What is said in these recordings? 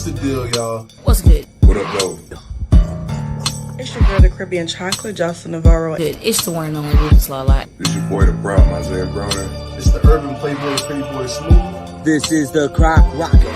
What's the deal, y'all? What's good? What up, though? It's your girl, the Caribbean Chocolate, Jocelyn Navarro. Good. It's the one and only Rufus Lala. It's your boy, the Problem, Isaiah Broner. It's the Urban Playboy, Pretty Boy Smooth. This is the Croc Rocket.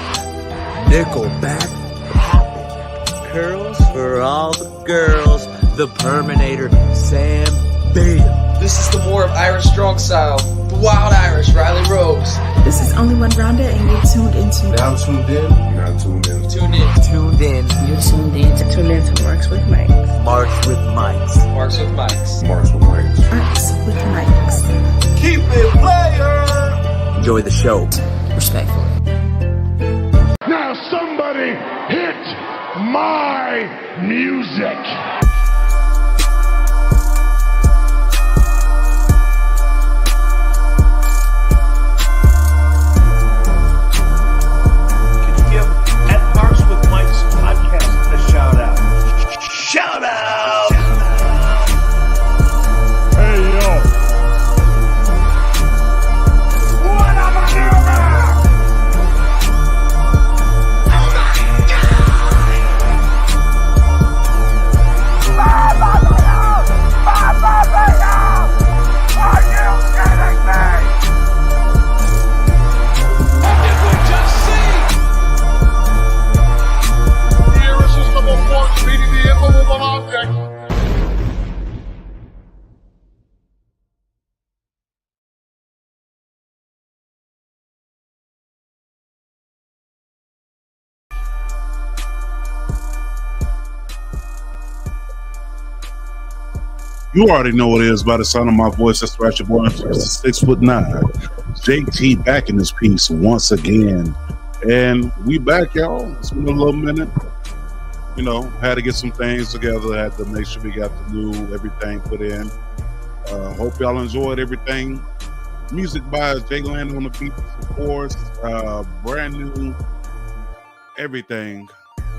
Nickelback Poppin'. Curls for all the girls. The Perminator, Sam Bale. This is the more of Irish strong style. The Wild Irish, Riley Rose. This is Only One Rhonda, and you're tuned into. Now tuned in. You're not tuned in. Tune in. Tuned in. You're tuned in to Tune in to Marks with Mike. Marks with Mics. Marks with Mics. Marks with Mics. Marks with Mikes. Keep it player. Enjoy the show. respectfully. Now somebody hit my music. Shout out! Hey, yo! What am I doing? Are you kidding me? Did we just see the irresistible force meeting the immovable object? You already know what it is by the sound of my voice. That's right, your boy, 6'9". JT back in this piece once again. And we back, y'all. It's been a little minute. You know, had to get some things together. Had to make sure we got the new everything put in. Hope y'all enjoyed everything. Music by Jay Land on the beat, of course. Brand new everything.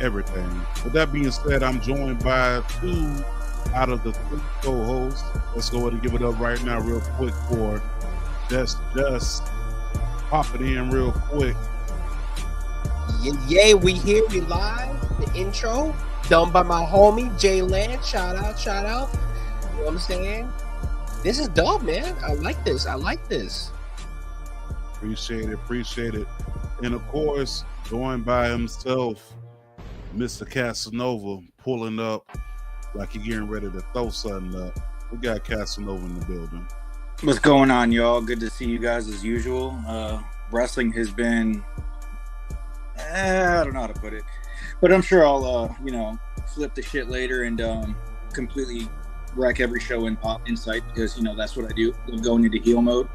With that being said, I'm joined by two out of the three co-hosts. Let's go ahead and give it up right now real quick for just popping in real quick. Yeah, we here, we live. The intro done by my homie Jay Land. Shout out. You know what I'm saying? This is dope, man. I like this. Appreciate it. And of course, joined by himself, Mr. Casanova, pulling up like he getting ready to throw something up. We got Casanova in the building. What's going on, y'all? Good to see you guys as usual. Wrestling has been, I don't know how to put it, but I'm sure I'll, flip the shit later and completely wreck every show in Pop Insight because, that's what I do. I'm going into heel mode.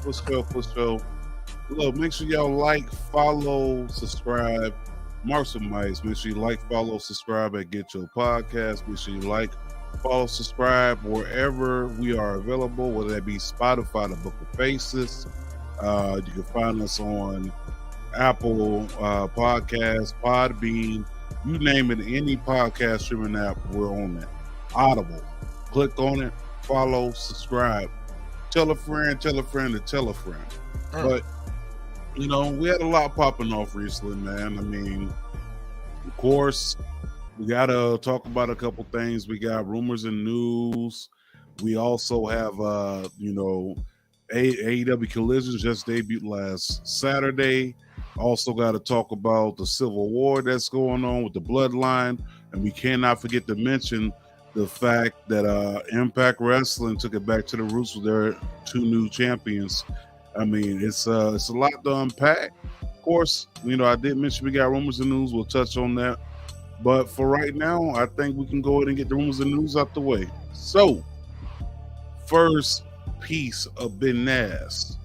Let's go. Look, make sure y'all like, follow, subscribe. Marks and Mics. Make sure you like, follow, subscribe at Get Your Podcast. Make sure you like, follow, subscribe wherever we are available, whether that be Spotify, the Book of Faces. You can find us on Apple Podcasts, Podbean, you name it, any podcast streaming app, we're on it. Audible. Click on it, follow, subscribe. Tell a friend to tell a friend. But we had a lot popping off recently, man. I mean, of course, we got to talk about a couple things. We got rumors and news. We also have, AEW Collisions just debuted last Saturday. Also got to talk about the Civil War that's going on with the Bloodline. And we cannot forget to mention the fact that Impact Wrestling took it back to the roots with their two new champions. I mean, it's a lot to unpack. Of course, I did mention we got rumors and news. We'll touch on that. But for right now, I think we can go ahead and get the rumors and news out the way. So, first piece of business.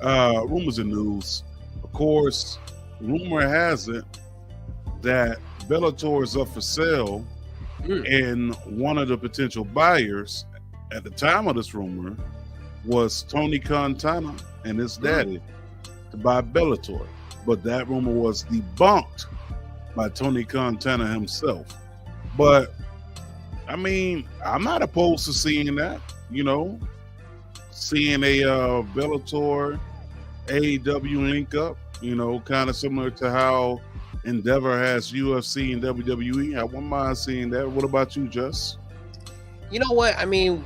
Rumors and news. Of course, rumor has it that Bellator is up for sale, and one of the potential buyers at the time of this rumor was Tony Montana and his daddy to buy Bellator. But that rumor was debunked by Tony Montana himself. But, I mean, I'm not opposed to seeing that, seeing a Bellator AEW link up. You know, kind of similar to how Endeavor has UFC and WWE. I wouldn't mind seeing that. What about you, Jess? You know what? I mean,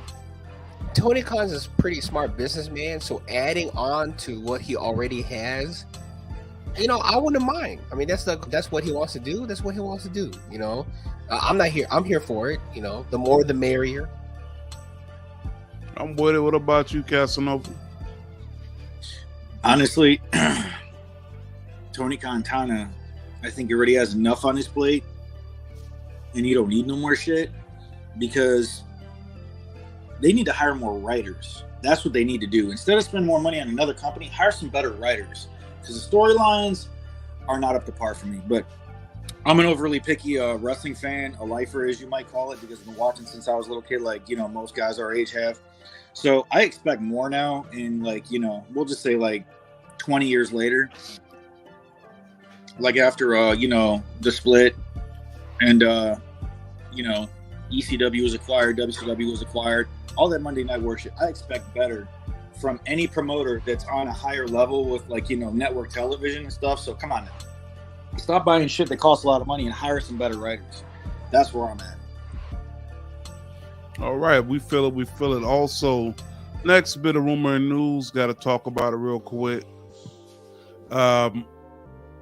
Tony Khan's is a pretty smart businessman, so adding on to what he already has, you know, I wouldn't mind. I mean, that's what he wants to do. That's what he wants to do. You know, I'm not here. I'm here for it. You know, the more the merrier. I'm with it. What about you, Casanova? Honestly, Tony Cantana, I think he already has enough on his plate, and you don't need no more shit, because they need to hire more writers. That's what they need to do. Instead of spending more money on another company, hire some better writers, because the storylines are not up to par for me. But I'm an overly picky wrestling fan, a lifer, as you might call it, because I've been watching since I was a little kid, like, you know, most guys our age have. So I expect more now, in, like, you know, we'll just say like 20 years later, like after you know, the split, and you know, ECW was acquired, WCW was acquired, all that Monday Night Work shit. I expect better from any promoter that's on a higher level with, like, you know, network television and stuff. So come on now, stop buying shit that costs a lot of money and hire some better writers. That's where I'm at. All right, we feel it. We feel it. Also, next bit of rumor and news, got to talk about it real quick.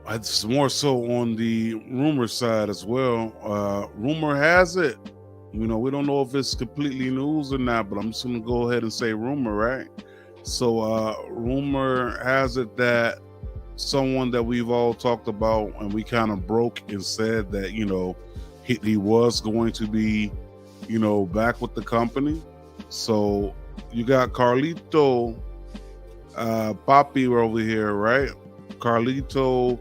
It's more so on the rumor side as well. Rumor has it, you know, we don't know if it's completely news or not, but I'm just gonna go ahead and say rumor, right? So rumor has it that someone that we've all talked about and we kind of broke and said that, you know, he was going to be, you know, back with the company. So you got Carlito Papi over here, right? Carlito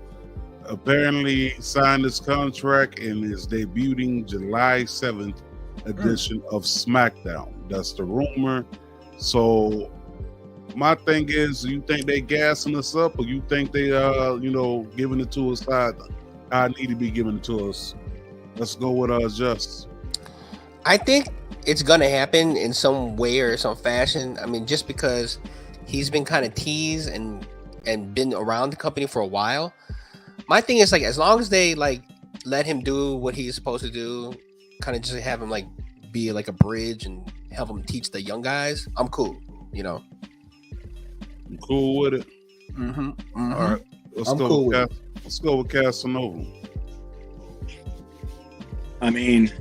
apparently signed his contract and is debuting July 7th edition of SmackDown. That's the rumor. So my thing is, you think they gassing us up, or you think they you know, giving it to us how I need to be giving it to us? Let's go with Just. I think it's gonna happen in some way or some fashion. I mean, just because he's been kind of teased and been around the company for a while. My thing is, like, as long as they, like, let him do what he's supposed to do, kind of just have him, like, be like a bridge and help him teach the young guys, I'm cool, you know. I'm cool with it. All right, let's go with Casanova. I mean,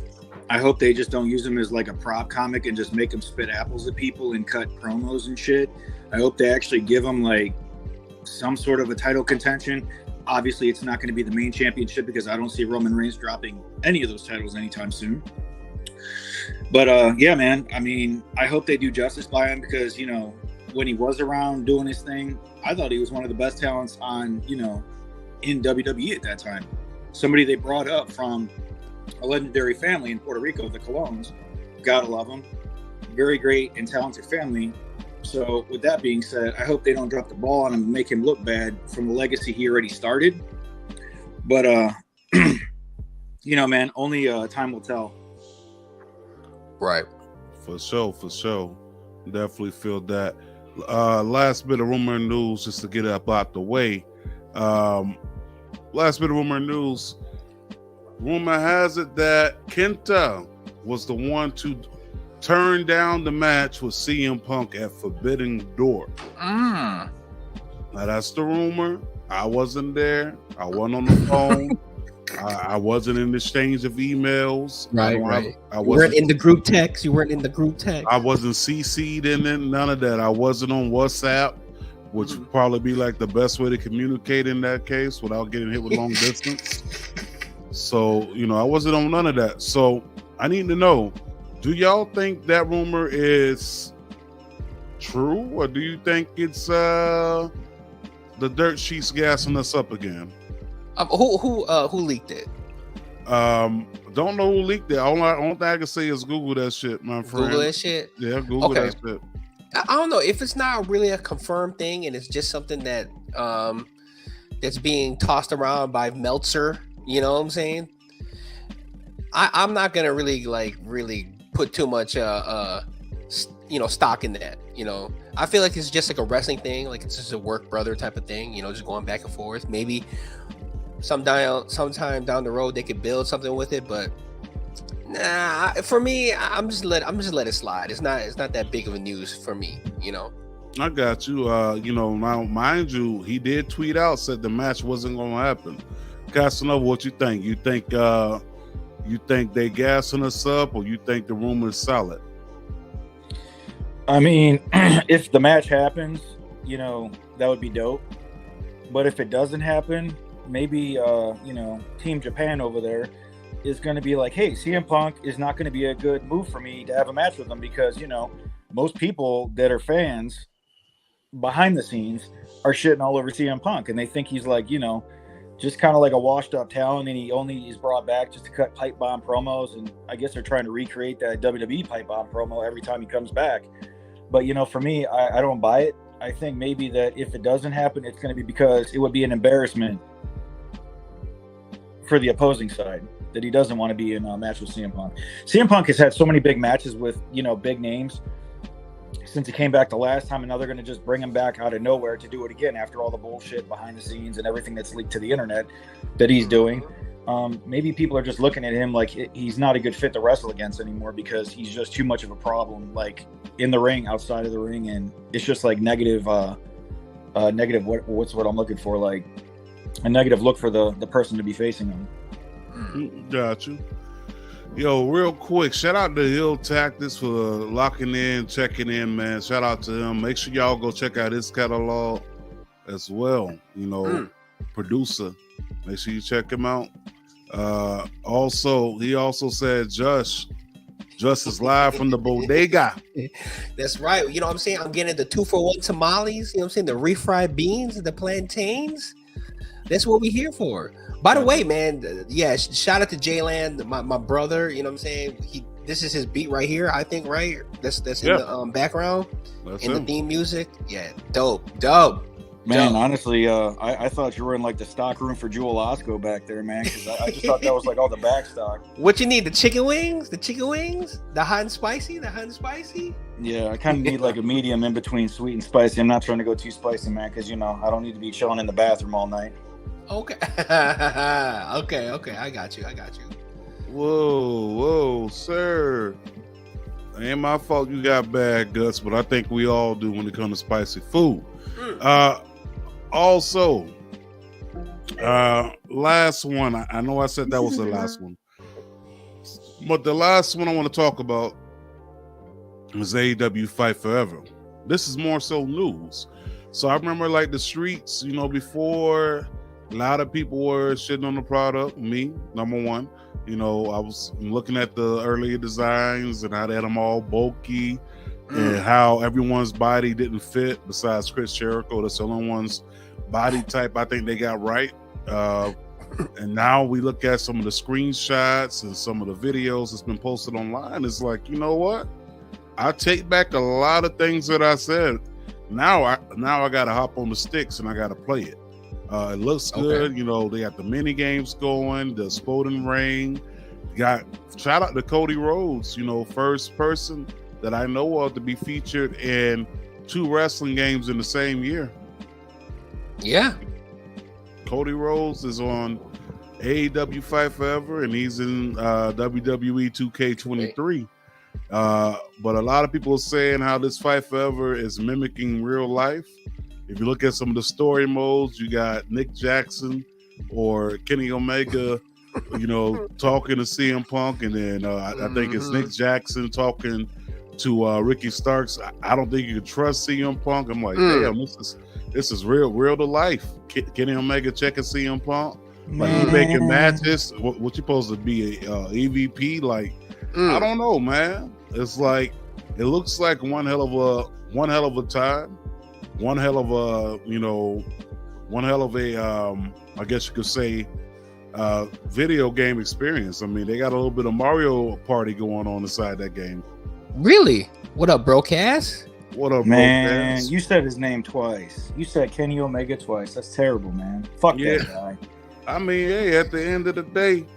I hope they just don't use him as like a prop comic and just make him spit apples at people and cut promos and shit. I hope they actually give him, like, some sort of a title contention. Obviously, it's not going to be the main championship, because I don't see Roman Reigns dropping any of those titles anytime soon. But yeah, man, I mean, I hope they do justice by him, because, you know, when he was around doing his thing, I thought he was one of the best talents on, you know, in WWE at that time. Somebody they brought up from a legendary family in Puerto Rico, the Colons. Gotta love them. Very great and talented family. So with that being said, I hope they don't drop the ball on him and make him look bad from the legacy he already started. But you know, man, only time will tell. Right. For sure. Definitely feel that. Last bit of rumor news, just to get up out the way. Last bit of rumor news. Rumor has it that Kenta was the one to turn down the match with CM Punk at Forbidden Door. Now that's the rumor. I wasn't there. I wasn't on the phone. I wasn't in the exchange of emails. Right. I you weren't in the group text. I wasn't CC'd in it. None of that. I wasn't on WhatsApp, which would probably be like the best way to communicate in that case without getting hit with long distance. So, you know, I wasn't on none of that. So I need to know, do y'all think that rumor is true, or do you think it's the dirt sheets gassing us up again? Who leaked it? Don't know who leaked it. Only thing I can say is Google that shit, my friend. Google that shit? Yeah, Google that shit. I don't know if it's not really a confirmed thing and it's just something that that's being tossed around by Meltzer. You know what I'm saying? I'm not gonna really put too much stock in that. I feel like it's just like a wrestling thing, like it's just a work brother type of thing. Just going back and forth. Maybe sometime down the road they could build something with it, but nah. For me, I'm just let it slide. It's not that big of a news for me. I got you. Now, mind you, he did tweet out, said the match wasn't going to happen. Casanova, what you think? You think they gassing us up, or you think the rumor is solid? I mean, if the match happens, that would be dope. But if it doesn't happen, maybe Team Japan over there is going to be like, hey, CM Punk is not going to be a good move for me to have a match with him, because most people that are fans behind the scenes are shitting all over CM Punk, and they think he's like just kind of like a washed up talent, and he only is brought back just to cut pipe bomb promos. And I guess they're trying to recreate that WWE pipe bomb promo every time he comes back. But for me, I don't buy it. I think maybe that if it doesn't happen, it's going to be because it would be an embarrassment for the opposing side that he doesn't want to be in a match with CM Punk. CM Punk has had so many big matches with big names since he came back the last time, and now they're going to just bring him back out of nowhere to do it again after all the bullshit behind the scenes and everything that's leaked to the internet that he's doing. Maybe people are just looking at him like he's not a good fit to wrestle against anymore, because he's just too much of a problem, like in the ring, outside of the ring, and it's just like negative. What's what I'm looking for? Like a negative look for the person to be facing him. Got you. Yo, real quick, shout out to Hill Tactics for locking in, checking in, man. Shout out to him. Make sure y'all go check out his catalog as well. Producer. Make sure you check him out. He also said Just is live from the bodega. That's right. You know what I'm saying? I'm getting the 2-for-1 tamales. You know what I'm saying? The refried beans, the plantains. That's what we're here for. By the way, man, shout out to Jayland, my brother. You know what I'm saying? This is his beat right here, I think, right? That's in the background. That's in the theme music. Yeah, dope. Man, honestly, I thought you were in like the stock room for Jewel Osco back there, man, because I just thought that was like all the back stock. What you need? The chicken wings? The hot and spicy? Yeah, I kind of need like a medium in between sweet and spicy. I'm not trying to go too spicy, man, because I don't need to be chilling in the bathroom all night. Okay. Okay. I got you. Whoa, sir. Ain't my fault you got bad guts, but I think we all do when it comes to spicy food. Also, last one. I know I said that was the last one, but the last one I want to talk about is AEW Fight Forever. This is more so news. So I remember like the streets, before. A lot of people were shitting on the product. Me, number one. I was looking at the earlier designs and how they had them all bulky and how everyone's body didn't fit besides Chris Jericho. That's the only one's body type I think they got right. And now we look at some of the screenshots and some of the videos that's been posted online. It's like, you know what? I take back a lot of things that I said. Now I got to hop on the sticks and I got to play it. It looks good. Okay. They got the mini games going, the exploding ring. Shout out to Cody Rhodes, first person that I know of to be featured in 2 wrestling games in the same year. Yeah. Cody Rhodes is on AEW Fight Forever, and he's in WWE 2K23. But a lot of people are saying how this Fight Forever is mimicking real life. If you look at some of the story modes, you got Nick Jackson or Kenny Omega, talking to CM Punk, and then I think it's Nick Jackson talking to Ricky Starks. I don't think you can trust CM Punk. I'm like, damn, this is real to life. Kenny Omega checking CM Punk, like he making matches. What you supposed to be a EVP? Like, I don't know, man. It's like it looks like one hell of a time. One hell of a I guess you could say video game experience. I mean, they got a little bit of Mario Party going on inside that game. Really? What up, Broadcast? What up, man? Broadcast? You said his name twice. You said Kenny Omega twice. That's terrible, man. Fuck that guy. I mean, hey, at the end of the day,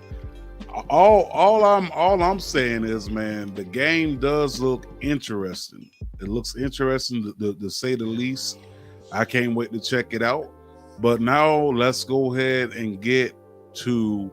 all I'm saying is, man, the game does look interesting. It looks interesting to say the least. I can't wait to check it out. But now let's go ahead and get to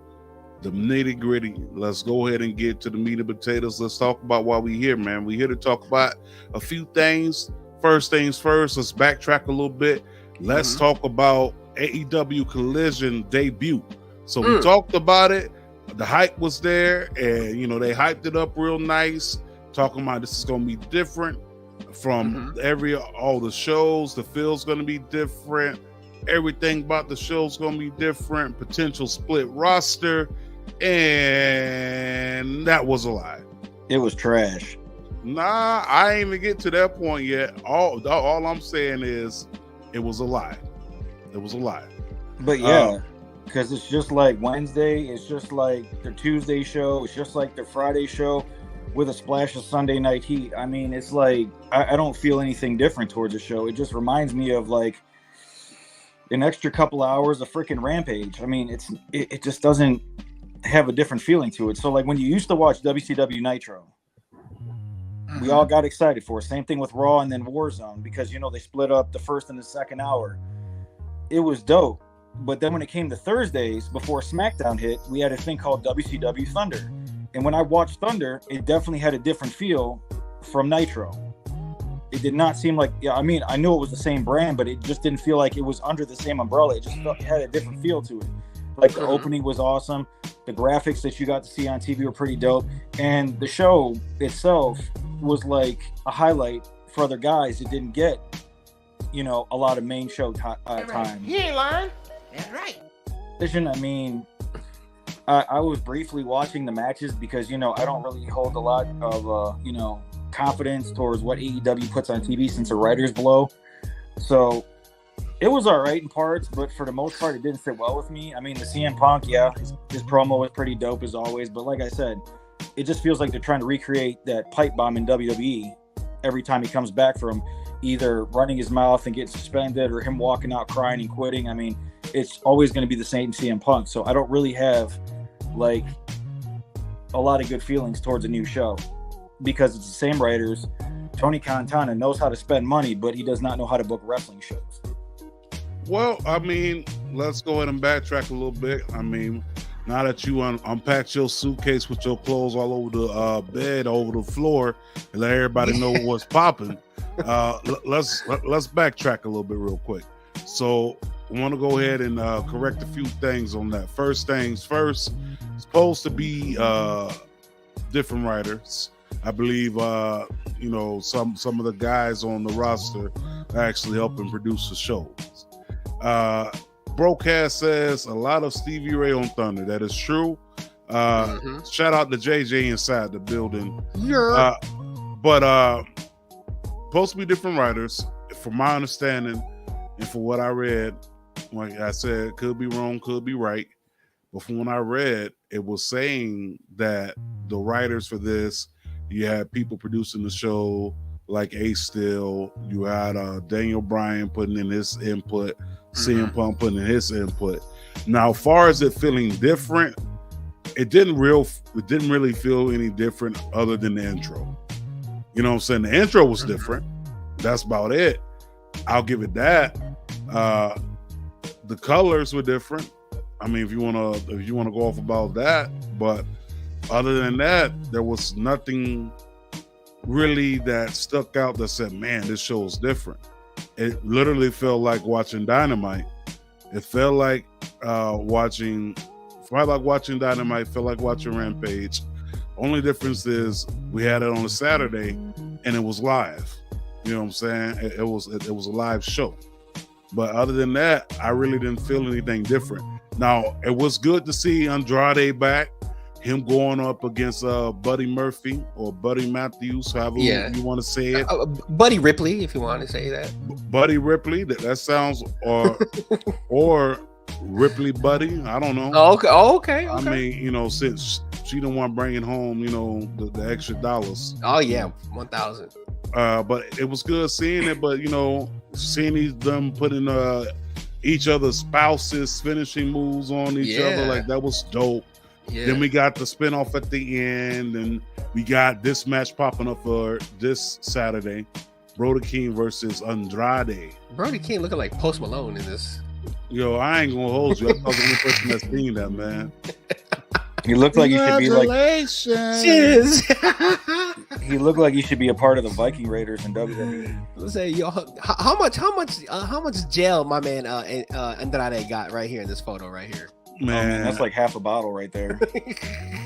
the nitty gritty. Let's go ahead and get to the meat and potatoes. Let's talk about why we're here, man. We're here to talk about a few things. First things first, let's backtrack a little bit. Let's talk about AEW Collision debut. So we talked about it. The hype was there, and they hyped it up real nice, talking about this is going to be different from all the shows. The feel's going to be different. Everything about the show's going to be different. Potential split roster, and that was a lie. It was trash. Nah, I ain't even get to that point yet. All I'm saying is it was a lie. It was a lie. But yeah, because it's just like Wednesday, it's just like the Tuesday show, it's just like the Friday show with a splash of Sunday Night Heat. I mean, it's like I don't feel anything different towards the show. It just reminds me of like an extra couple hours of freaking Rampage. I mean, it just doesn't have a different feeling to it. So like when you used to watch WCW Nitro, we all got excited for it. Same thing with Raw and then Warzone, because they split up the first and the second hour. It was dope. But then when it came to Thursdays before SmackDown hit, we had a thing called WCW Thunder. And when I watched Thunder, it definitely had a different feel from Nitro. It did not seem like, I mean, I knew it was the same brand, but it just didn't feel like it was under the same umbrella. It just had a different feel to it. Like the opening was awesome. The graphics that you got to see on TV were pretty dope. And the show itself was like a highlight for other guys that didn't get, a lot of main show time. You ain't lying. That's right. I mean, I was briefly watching the matches because, I don't really hold a lot of, confidence towards what AEW puts on TV since the writer's blow. So it was all right in parts, but for the most part, it didn't sit well with me. I mean, the CM Punk, his promo was pretty dope as always. But like I said, it just feels like they're trying to recreate that pipe bomb in WWE every time he comes back from either running his mouth and getting suspended or him walking out crying and quitting. I mean, it's always going to be the same CM Punk. So I don't really have like a lot of good feelings towards a new show because it's the same writers. Tony Cantana knows how to spend money, but he does not know how to book wrestling shows. Well, I mean, let's go ahead and backtrack a little bit. I mean, now that you unpacked your suitcase with your clothes all over the bed, over the floor, and let everybody know what's popping, let's backtrack a little bit real quick. So I want to go ahead and correct a few things on that. First things first, it's supposed to be different writers. I believe, some of the guys on the roster are actually helping produce the shows. Broadcast says a lot of Stevie Ray on Thunder. That is true. Shout out to JJ inside the building. But supposed to be different writers. From my understanding and for what I read, like I said, could be wrong, could be right. But from what I read, it was saying that the writers for this, you had people producing the show like Ace Steel, you had Daniel Bryan putting in his input, CM Punk putting in his input. Now, as far as it feeling different, it didn't really feel any different other than the intro. You know what I'm saying? The intro was different. That's about it. I'll give it that. The colors were different. I mean, if you wanna go off about that, but other than that, there was nothing really that stuck out that said, man, this show is different. It literally felt like watching Dynamite. It felt like watching Dynamite, felt like watching Rampage. Only difference is we had it on a Saturday and it was live. You know what I'm saying? It was a live show. But other than that, I really didn't feel anything different. Now, it was good to see Andrade back. Him going up against Buddy Murphy or Buddy Matthews, however you want to say it. Buddy Ripley, if you want to say that. Buddy Ripley, that sounds, or Ripley Buddy, I don't know. Okay. I mean, since she the one bringing home, the extra dollars. Oh yeah, 1,000. But it was good seeing it. But seeing them putting each other's spouses finishing moves on each other, like that was dope. Yeah. Then we got the spinoff at the end, and we got this match popping up for this Saturday. Brody King versus Andrade. Brody King looking like Post Malone in this. Yo, I ain't gonna hold you. I was the only person that's seen that, man. He looked like he should be like. Cheers. He looked like he should be a part of the Viking Raiders in WWE. Let's say, yo, how much gel my man Andrade got right here in this photo right here? Man, that's like half a bottle right there.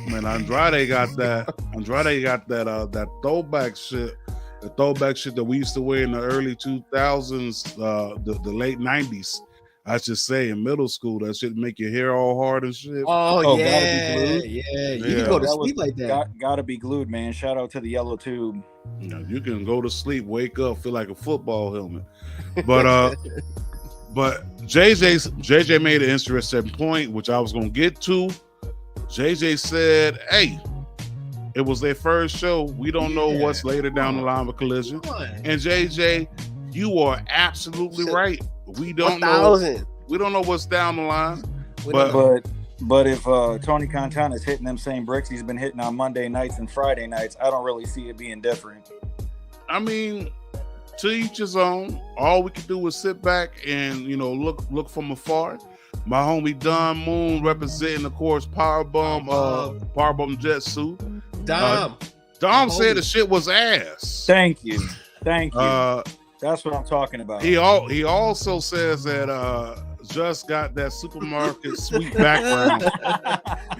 Man, Andrade got that. That throwback shit. The throwback shit that we used to wear in the early 2000s, the late 90s. I should say in middle school, that shit make your hair all hard and shit. Oh yeah, gotta be glued. yeah. You can go to sleep like that. Gotta be glued, man. Shout out to the yellow tube. You know, you can go to sleep, wake up, feel like a football helmet. But but JJ made an interesting point, which I was gonna get to. JJ said, "Hey, it was their first show. We don't know what's later down the line with Collision." And JJ, you are absolutely right. We don't know. We don't know what's down the line. But if Tony Khan is hitting them same bricks he's been hitting on Monday nights and Friday nights, I don't really see it being different. I mean, to each his own. All we can do is sit back and look from afar. My homie Don Moon representing, of course, Powerbomb Jet Suit. Dom said the shit was ass. Thank you. That's what I'm talking about. He also says that just got that Supermarket Sweep background.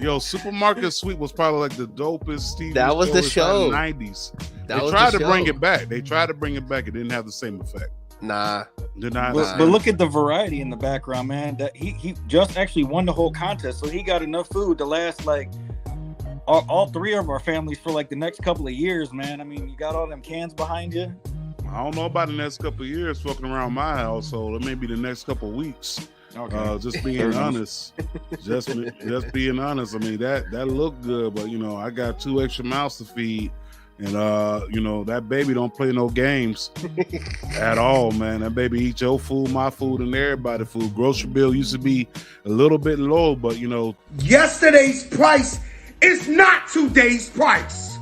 Yo, Supermarket Sweep was probably like the dopest TV. That was the show. In the 90s. They tried to bring it back. It didn't have the same effect. Nah. But look at the variety in the background, man. That he just actually won the whole contest, so he got enough food to last like all three of our families for like the next couple of years, man. I mean, you got all them cans behind you. I don't know about the next couple of years fucking around my household. It may be the next couple of weeks. Okay. Just being honest. just being honest. I mean, that looked good, but I got 2 extra mouths to feed. And that baby don't play no games at all, man. That baby eat your food, my food, and everybody's food. Grocery bill used to be a little bit low, but Yesterday's price is not today's price.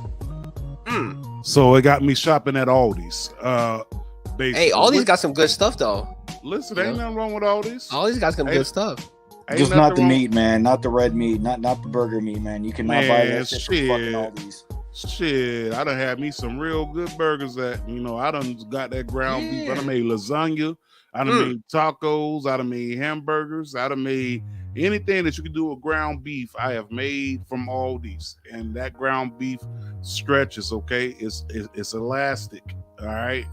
So it got me shopping at Aldi's. Hey, Aldi's got some good stuff though. Listen, ain't nothing wrong with Aldi's. Aldi's got some good stuff. Just not the meat, man. Not the red meat. Not the burger meat, man. You cannot buy that shit from fucking Aldi's. Shit, I done had me some real good burgers that, I done got that ground beef. I done made lasagna. I done made tacos. I done made hamburgers. I done made anything that you can do with ground beef. I have made from Aldi's, and that ground beef stretches. Okay, it's elastic. All right,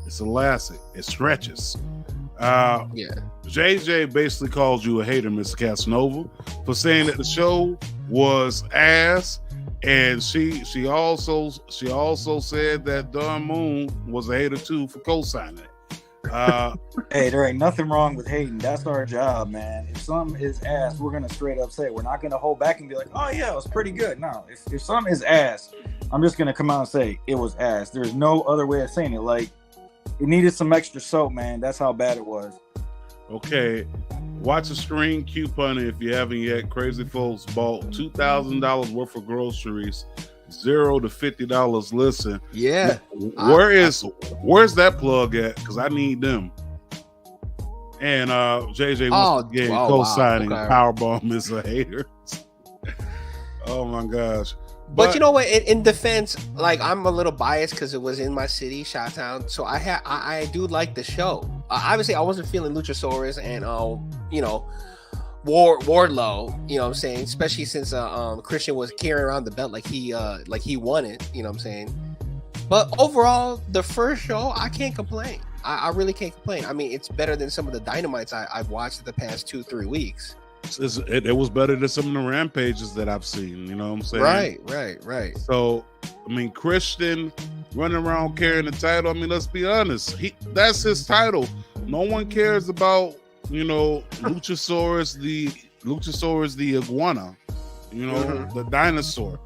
it's elastic. It stretches. JJ basically called you a hater, Mr. Casanova, for saying that the show was ass. And she also said that Don Moon was a hater too for co-signing it. Hey, there ain't nothing wrong with hating. That's our job, man. If something is ass, we're gonna straight up say it. We're not gonna hold back and be like, "Oh yeah, it was pretty good." No, if something is ass, I'm just gonna come out and say it was ass. There's no other way of saying it. Like, it needed some extra soap, man. That's how bad it was. Okay. Watch a screen coupon if you haven't yet. Crazy folks bought $2,000 worth of groceries, $0 to $50. Listen, where's that plug at? Because I need them. And JJ once again co-signing Powerbomb is a hater. Oh my gosh. But you know what? In defense, like, I'm a little biased because it was in my city, Chi-Town. So I do like the show. Obviously, I wasn't feeling Luchasaurus and Wardlow. You know what I'm saying? Especially since Christian was carrying around the belt like he won it. You know what I'm saying? But overall, the first show, I can't complain. I really can't complain. I mean, it's better than some of the Dynamites I've watched the past 2-3 weeks. It was better than some of the rampages that I've seen. You know what I'm saying? Right. So, I mean, Christian running around carrying the title. I mean, let's be honest. That's his title. No one cares about, Luchasaurus the iguana, the dinosaur,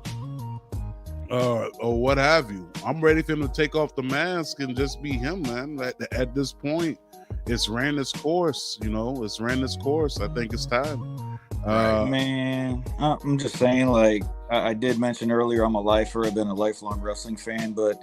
or what have you. I'm ready for him to take off the mask and just be him, man. At this point, it's ran its course, it's ran its course. I think it's time. Man, I'm just saying, like, I did mention earlier, I'm a lifer. I've been a lifelong wrestling fan, but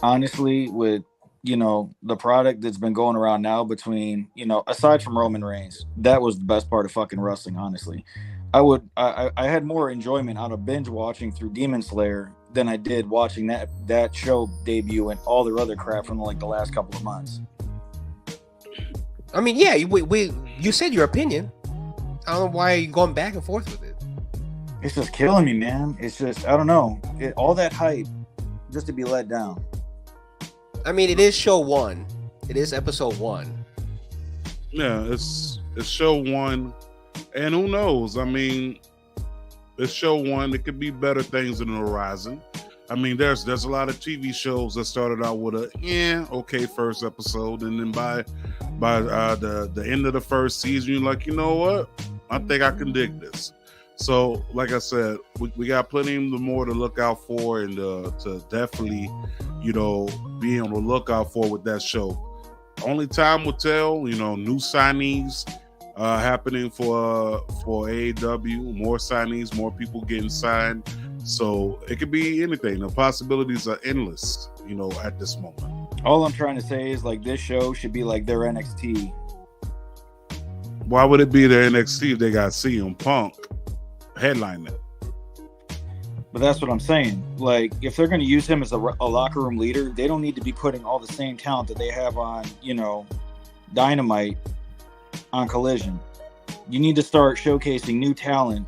honestly, with the product that's been going around now between, aside from Roman Reigns, that was the best part of fucking wrestling, honestly. I had more enjoyment out of binge watching through Demon Slayer than I did watching that show debut and all their other crap from like the last couple of months. I mean, yeah, you said your opinion. I don't know why you're going back and forth with it. It's just killing me, man. It's just, I don't know. All that hype just to be let down. I mean, it is show 1. It is episode 1. Yeah, it's show 1. And who knows? I mean, it's show 1. It could be better things in the horizon. I mean, there's a lot of TV shows that started out with okay first episode, and then by the end of the first season, you're like, you know what? I think I can dig this. So, like I said, we got plenty more to look out for, and to definitely, be on the lookout for with that show. Only time will tell. New signees happening for AEW, more signees, more people getting signed. So it could be anything. The possibilities are endless, at this moment. All I'm trying to say is, like, this show should be like their NXT. Why would it be their NXT if they got CM Punk headlining it? But that's what I'm saying. Like, if they're going to use him as a locker room leader, they don't need to be putting all the same talent that they have on, Dynamite on Collision. You need to start showcasing new talent.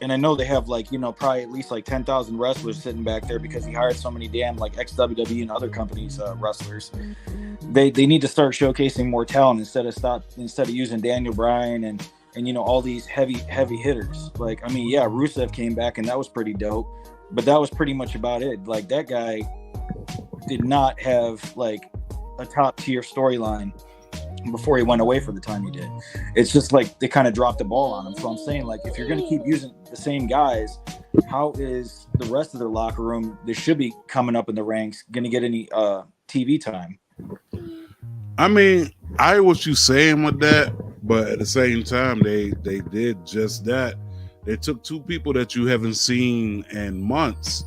And I know they have, like, probably at least like 10,000 wrestlers sitting back there because he hired so many damn, like, ex-WWE and other companies wrestlers. They need to start showcasing more talent instead of using Daniel Bryan and all these heavy hitters. Like, I mean, yeah, Rusev came back and that was pretty dope, but that was pretty much about it. Like, that guy did not have like a top tier storyline before he went away for the time he did. It's just like they kind of dropped the ball on him. So I'm saying, like, if you're going to keep using the same guys, how is the rest of their locker room, they should be coming up in the ranks, going to get any TV time? I mean, I hear what you're saying with that, but at the same time, they did just that. They took two people that you haven't seen in months,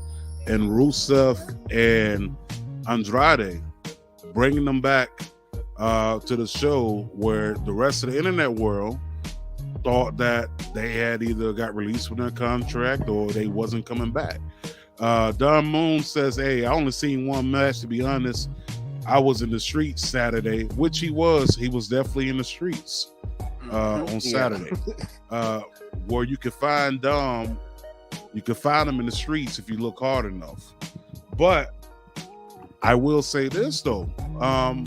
and Rusev and Andrade, bringing them back to the show where the rest of the internet world thought that they had either got released from their contract or they wasn't coming back. Don Moon says, hey, I only seen one match, to be honest. I was in the streets Saturday, which he was. He was definitely in the streets on Saturday. Where you can find Dom, you can find him in the streets if you look hard enough. But I will say this, though. I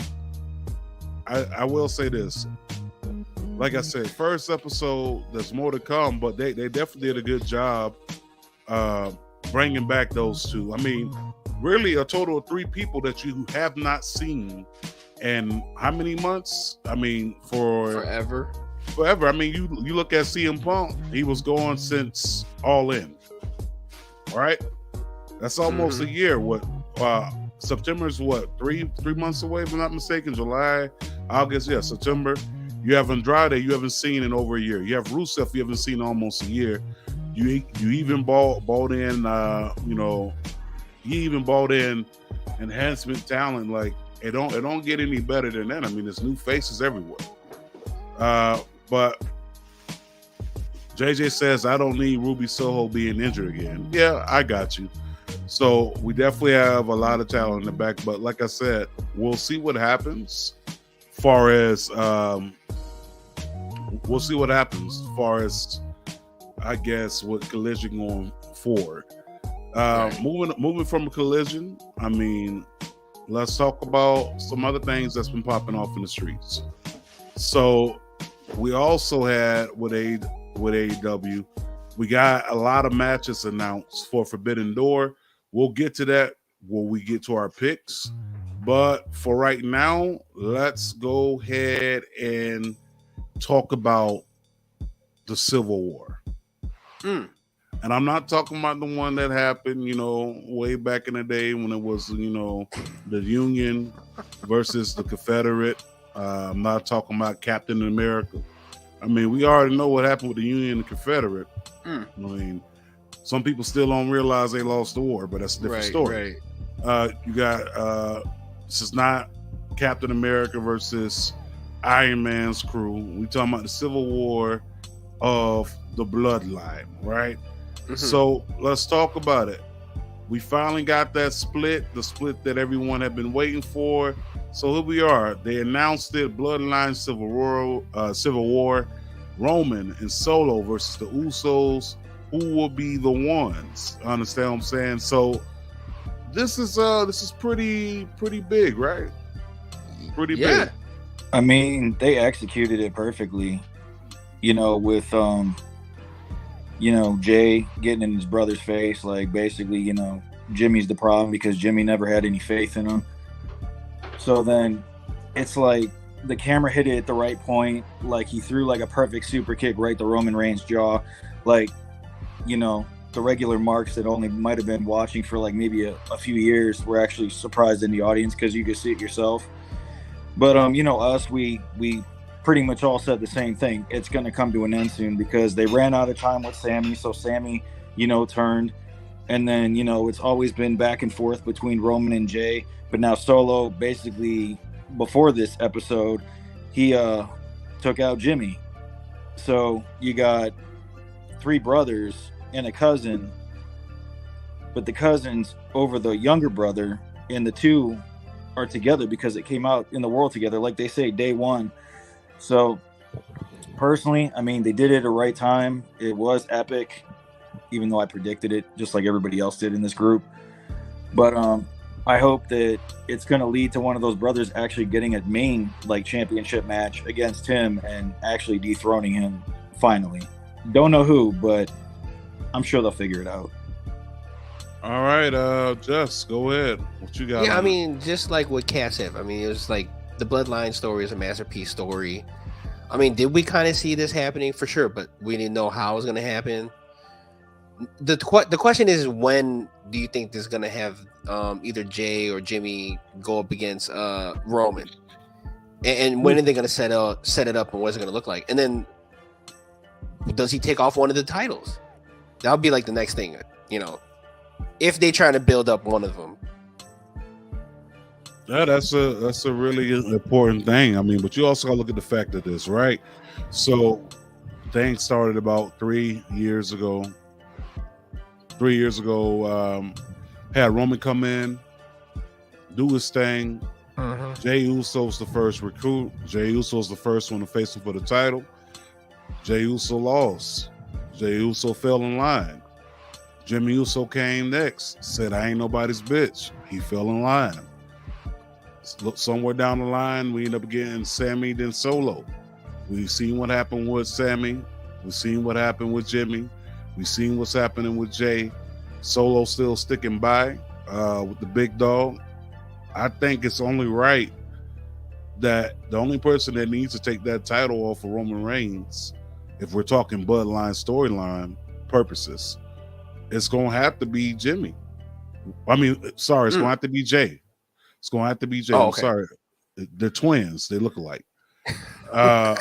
will say this. Like I said, first episode, there's more to come, but they definitely did a good job bringing back those two. I mean, really a total of 3 people that you have not seen in how many months? I mean, forever. I mean, you look at CM Punk, he was going since All In. All right? That's almost a year. What September is what? 3 months away, if I'm not mistaken. July, August, yeah, September. You have Andrade you haven't seen in over a year. You have Rusev you haven't seen in almost a year. You even bought in he even bought in enhancement talent. Like, it don't get any better than that. I mean, there's new faces everywhere. But JJ says, I don't need Ruby Soho being injured again. Yeah, I got you. So we definitely have a lot of talent in the back. But like I said, we'll see what happens far as I guess what Collision going forward. Moving from a Collision, I mean, let's talk about some other things that's been popping off in the streets. So we also had with AEW, we got a lot of matches announced for Forbidden Door. We'll get to that when we get to our picks. But for right now, let's go ahead and talk about the Civil War. And I'm not talking about the one that happened, way back in the day when it was, the Union versus the Confederate. I'm not talking about Captain America. I mean, we already know what happened with the Union and the Confederate. I mean, some people still don't realize they lost the war, but that's a different story. You got, this is not Captain America versus Iron Man's crew. We talking about the Civil War of the Bloodline, right? Mm-hmm. So let's talk about it. We finally got that split, the split that everyone had been waiting for. So here we are. They announced it: Bloodline Civil War, Roman and Solo versus the Usos. Who will be the ones? Understand what I'm saying? So this is pretty big, right? Pretty big. I mean, they executed it perfectly. With Jay getting in his brother's face, like basically, Jimmy's the problem because Jimmy never had any faith in him. So then it's like the camera hit it at the right point. Like he threw like a perfect super kick right to Roman Reigns' jaw. Like, the regular marks that only might have been watching for like maybe a few years were actually surprised in the audience because you could see it yourself. But, us, we pretty much all said the same thing. It's going to come to an end soon because they ran out of time with Sammy. So Sammy, turned. And then, it's always been back and forth between Roman and Jay. But now Solo, basically, before this episode, he took out Jimmy. So you got 3 brothers and a cousin. But the cousin's over the younger brother. And the 2 are together because it came out in the world together. Like they say, day one. So personally, I mean, they did it at the right time. It was epic, even though I predicted it just like everybody else did in this group. But I hope that it's going to lead to one of those brothers actually getting a main championship match against him and actually dethroning him finally. Don't know who, but I'm sure they'll figure it out. All right, Jess, go ahead. What you got? Yeah, I mean, just like what Kat said. I mean, it was like the Bloodline story is a masterpiece story. I mean, did we kind of see this happening? For sure, but we didn't know how it was going to happen. The question is, when do you think this is going to have either Jay or Jimmy go up against Roman? And when are they going to set it up, and what's it going to look like? And then, does he take off one of the titles? That would be like the next thing, if they try to build up one of them. Yeah, that's a really important thing. I mean, but you also got to look at the fact of this, right? So things started about 3 years ago. 3 years ago, had Roman come in, do his thing. Jey Uso's the first recruit. Jey Uso's the first one to face him for the title. Jey Uso lost. Jey Uso fell in line. Jimmy Uso came next, said, I ain't nobody's bitch. He fell in line. Somewhere down the line, we end up getting Sammy, then Solo. We've seen what happened with Sammy. We've seen what happened with Jimmy. We've seen what's happening with Jay. Solo still sticking by with the big dog. I think it's only right that the only person that needs to take that title off of Roman Reigns, if we're talking Bloodline storyline purposes, it's going to have to be Jimmy. I mean, sorry, it's going to have to be Jay. It's going to have to be Jay. Oh, I'm okay. sorry. They're twins. They look alike. But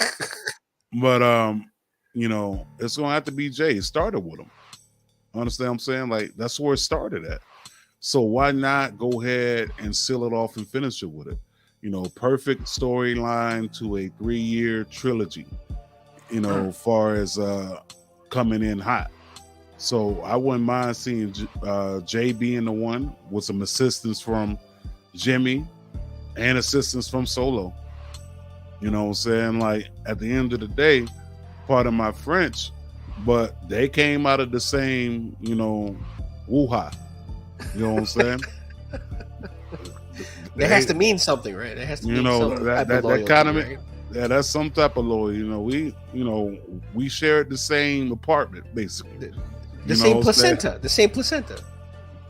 it's going to have to be Jay. It started with him. Understand what I'm saying? Like, that's where it started at. So why not go ahead and seal it off and finish it with it? Perfect storyline to a 3-year trilogy, as far as coming in hot. So I wouldn't mind seeing Jay being the one with some assistance from Jimmy and assistance from Solo. You know what I'm saying? Like, at the end of the day, pardon my French, but they came out of the same, woo-ha. You know what I'm saying? It has to mean something, right? It has to mean something. That kind of, right? Yeah, that's some type of loyalty. We shared the same apartment, basically. The same placenta. The same placenta.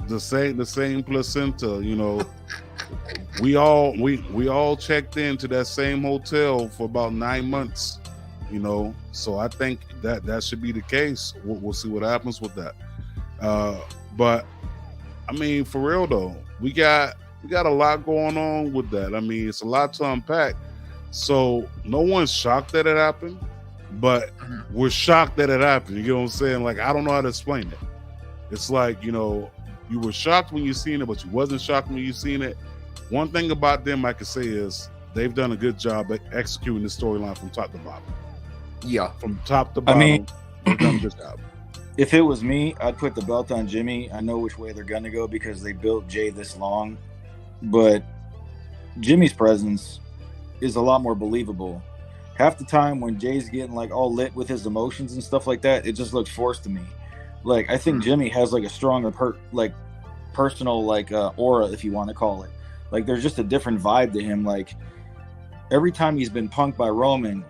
The same placenta. We all checked into that same hotel for about 9 months. So I think that should be the case. We'll see what happens with that. But I mean, for real though, we got a lot going on with that. I mean, it's a lot to unpack. So no one's shocked that it happened, but we're shocked that it happened. You know what I'm saying? Like, I don't know how to explain it. It's like, you were shocked when you seen it, but you wasn't shocked when you seen it. One thing about them I can say is they've done a good job at executing the storyline from top to bottom. Yeah. From top to bottom, they've done a good job. If it was me, I'd put the belt on Jimmy. I know which way they're going to go because they built Jay this long. But Jimmy's presence is a lot more believable. Half the time when Jay's getting like all lit with his emotions and stuff like that, it just looks forced to me. Like I think Jimmy has like a stronger personal like aura, if you want to call it. Like there's just a different vibe to him. Like every time he's been punked by Roman,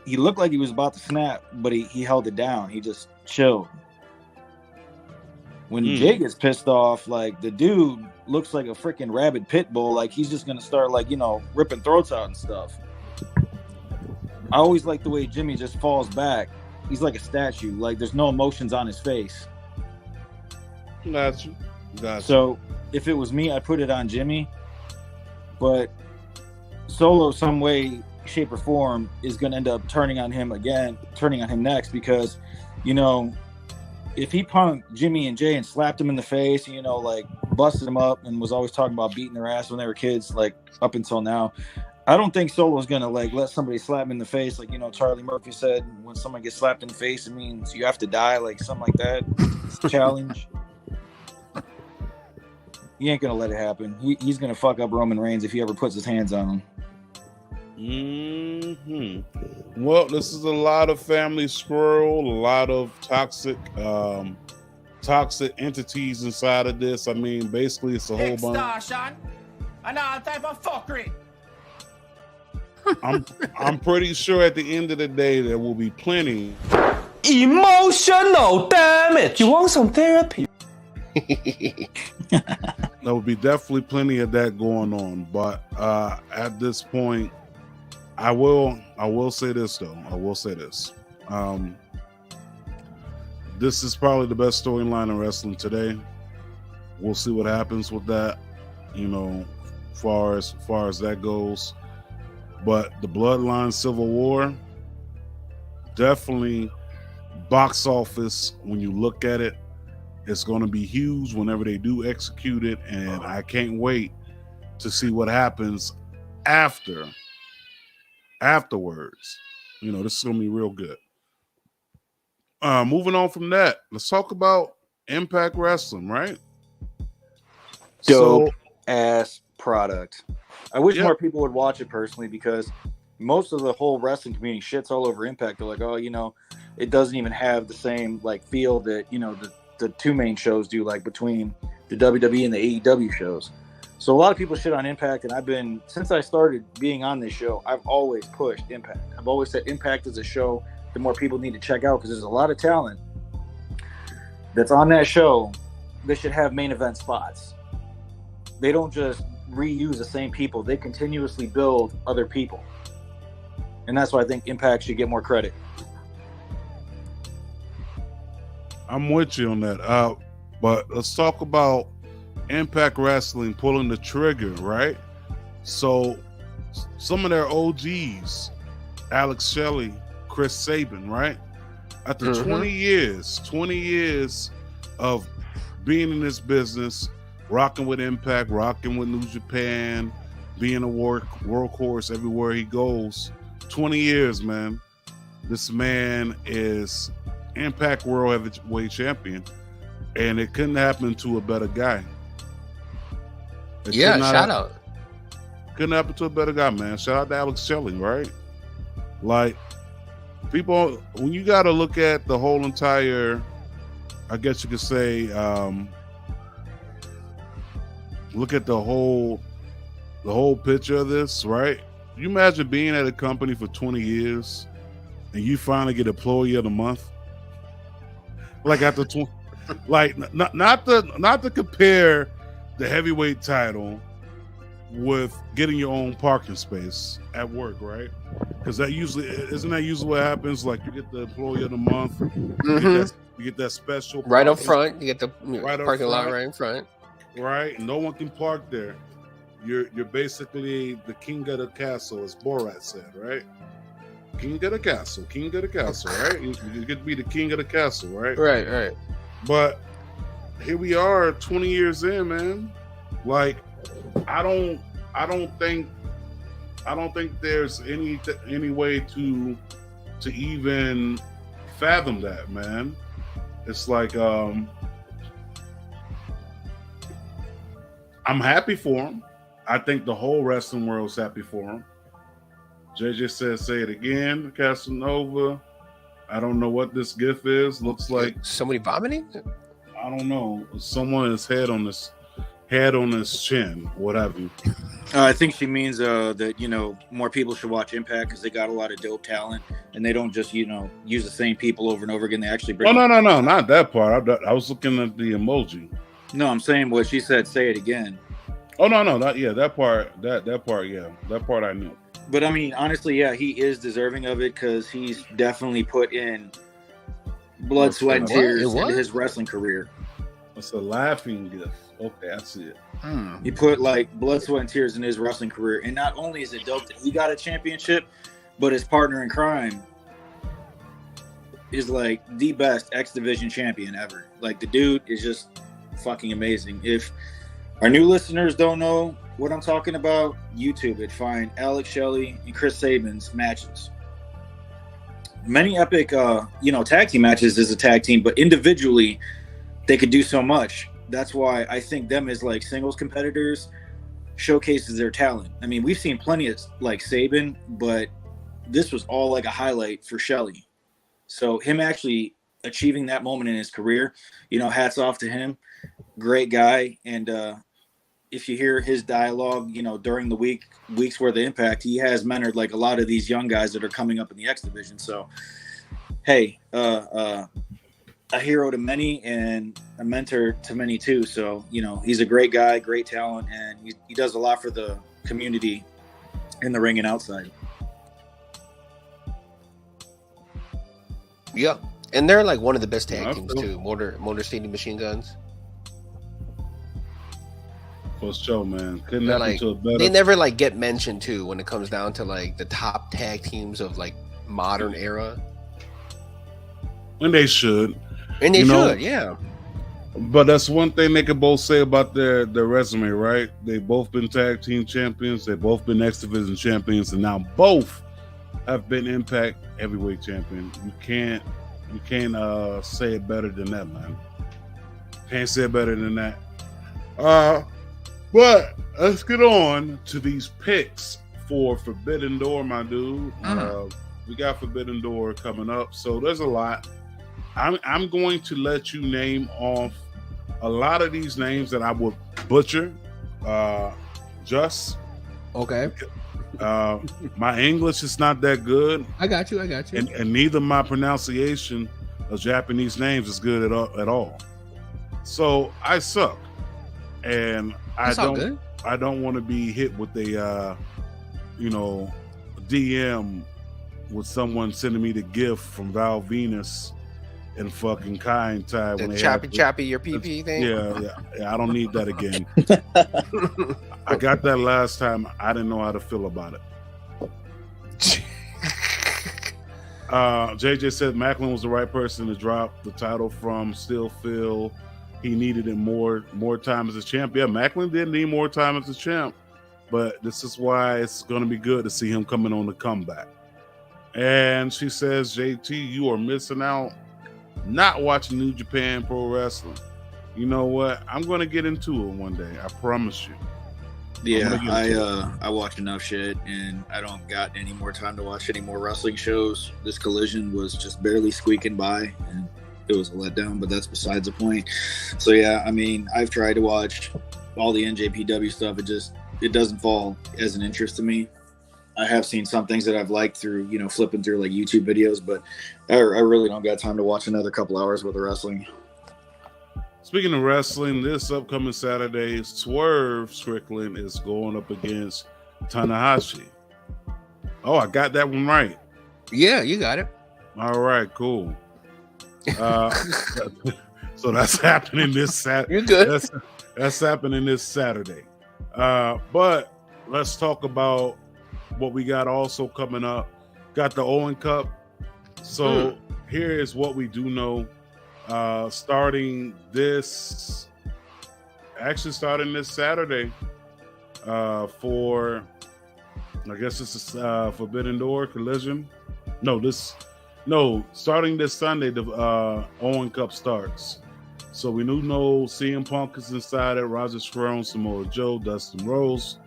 he looked like he was about to snap, but he held it down. He just chilled. When Jay gets pissed off, like the dude looks like a freaking rabid pit bull. Like he's just gonna start like, you know, ripping throats out and stuff. I always like the way Jimmy just falls back. He's like a statue. Like there's no emotions on his face. Gotcha. So if it was me, I'd put it on Jimmy. But Solo, some way, shape, or form, is going to end up turning on him next because, you know, if he punked Jimmy and Jay and slapped him in the face, you know, like busted him up and was always talking about beating their ass when they were kids, like up until now, I don't think Solo's going to like let somebody slap him in the face. Like, you know, Charlie Murphy said, when someone gets slapped in the face, it means you have to die, like something like that. It's a challenge. He ain't going to let it happen. He's going to fuck up Roman Reigns if he ever puts his hands on him. Well, this is a lot of family squirrel, a lot of toxic entities inside of this. I mean, basically, it's a whole bunch. Another type of fuckery. I'm pretty sure at the end of the day there will be plenty Emotional damage. You want some therapy? There will be definitely plenty of that going on. But at this point, I will say this though. I will say this. This is probably the best storyline in wrestling today. We'll see what happens with that, you know, far as that goes. But the Bloodline Civil War, definitely box office, when you look at it, it's going to be huge whenever they do execute it. And I can't wait to see what happens afterwards. You know, this is going to be real good. Moving on from that, let's talk about Impact Wrestling, right? Dope ass product. I wish more people would watch it personally, because most of the whole wrestling community shits all over Impact. They're like, oh, you know, it doesn't even have the same like feel that, you know, the two main shows do, like between the WWE and the AEW shows. So a lot of people shit on Impact, and since I started being on this show, I've always pushed Impact. I've always said Impact is a show that more people need to check out, because there's a lot of talent that's on that show that should have main event spots. They don't just reuse the same people. They continuously build other people. And that's why I think Impact should get more credit. I'm with you on that. But let's talk about Impact Wrestling pulling the trigger, right? So some of their OGs, Alex Shelley, Chris Sabin, right? After 20 years of being in this business, rocking with Impact, rocking with New Japan, being a workhorse everywhere he goes. 20 years, man. This man is Impact World Heavyweight Champion, and it couldn't happen to a better guy. Shout out. Couldn't happen to a better guy, man. Shout out to Alex Shelley, right? Like, people, when you got to look at the whole entire, I guess you could say, look at the whole picture of this, right? You imagine being at a company for 20 years and you finally get Employee of the Month, like after 20, like not to compare the heavyweight title with getting your own parking space at work, right? Because isn't that usually what happens? Like, you get the Employee of the Month, you get that special right up front. You get the parking lot right in front. Right, no one can park there. You're basically the king of the castle, as Borat said, right? King of the castle, right? You get to be the king of the castle, right? Right. But here we are, 20 years in, man. Like, I don't think there's any way to even fathom that, man. It's like I'm happy for him. I think the whole wrestling world's happy for him. JJ says, "Say it again, Casanova." I don't know what this gif is. Looks like somebody vomiting. I don't know. Someone's head on his chin. What have you? I think she means that more people should watch Impact because they got a lot of dope talent and they don't just use the same people over and over again. They actually bring. Oh no, not that part. I was looking at the emoji. No, I'm saying what she said. Say it again. Oh no, that part. That part. Yeah, that part I knew. But I mean, honestly, yeah, he is deserving of it because he's definitely put in blood, sweat, and tears into his wrestling career. It's a laughing gift. Okay, I see it. He put like blood, sweat, and tears in his wrestling career, and not only is it dope that he got a championship, but his partner in crime is like the best X Division champion ever. Like the dude is just fucking amazing. If our new listeners don't know what I'm talking about, YouTube it. Find Alex Shelly and Chris Sabin's matches. Many epic, tag team matches as a tag team, but individually they could do so much. That's why I think them as like singles competitors showcases their talent. I mean, we've seen plenty of like Sabin, but this was all like a highlight for Shelly. So him actually achieving that moment in his career, hats off to him. Great guy. And if you hear his dialogue, during the weeks worth of Impact, he has mentored like a lot of these young guys that are coming up in the X Division. So, hey, a hero to many and a mentor to many too. So, he's a great guy, great talent, and he does a lot for the community in the ring and outside. Yeah, and they're like one of the best tag teams too. Motor City Machine Guns. For sure, man. Couldn't They're happen like, to a better. they never like get mentioned too when it comes down to like the top tag teams of like modern era. And they should. And they should, yeah. But that's one thing they can both say about their resume, right? They've both been tag team champions. They've both been X Division champions, and now both have been Impact Heavyweight champion. You can't say it better than that, man. Can't say it better than that. But let's get on to these picks for Forbidden Door, my dude. We got Forbidden Door coming up, so there's a lot. I'm going to let you name off a lot of these names that I would butcher. Okay. My English is not that good. I got you. And neither my pronunciation of Japanese names is good at all. So I suck, and I don't want to be hit with a DM with someone sending me the gift from Val Venus and fucking Kind Tide. The choppy your PP thing? Yeah, I don't need that again. I got that last time. I didn't know how to feel about it. JJ said Macklin was the right person to drop the title from. Still feel he needed it more time as a champ. Yeah, Macklin did need more time as a champ, but this is why it's going to be good to see him coming on the comeback. And she says, JT, you are missing out not watching New Japan Pro Wrestling. You know what? I'm going to get into it one day. I promise you. Yeah, I watch enough shit, and I don't got any more time to watch any more wrestling shows. This Collision was just barely squeaking by, and it was a letdown, but that's besides the point. So yeah, I mean, I've tried to watch all the NJPW stuff. It doesn't fall as an interest to me. I have seen some things that I've liked through, flipping through like YouTube videos, but I really don't got time to watch another couple hours worth of wrestling. Speaking of wrestling, this upcoming Saturday, Swerve Strickland is going up against Tanahashi. Oh, I got that one right. Yeah, you got it. All right, cool. So that's happening this Saturday. You're good. That's happening this Saturday. But let's talk about what we got also coming up. Got the Owen Cup. So here is what we do know. Starting this Saturday, for, I guess this is Forbidden Door Collision. Starting this Sunday, the Owen Cup starts. So we know CM Punk is inside it, Roger Strong, Samoa Joe, Dustin Rhodes,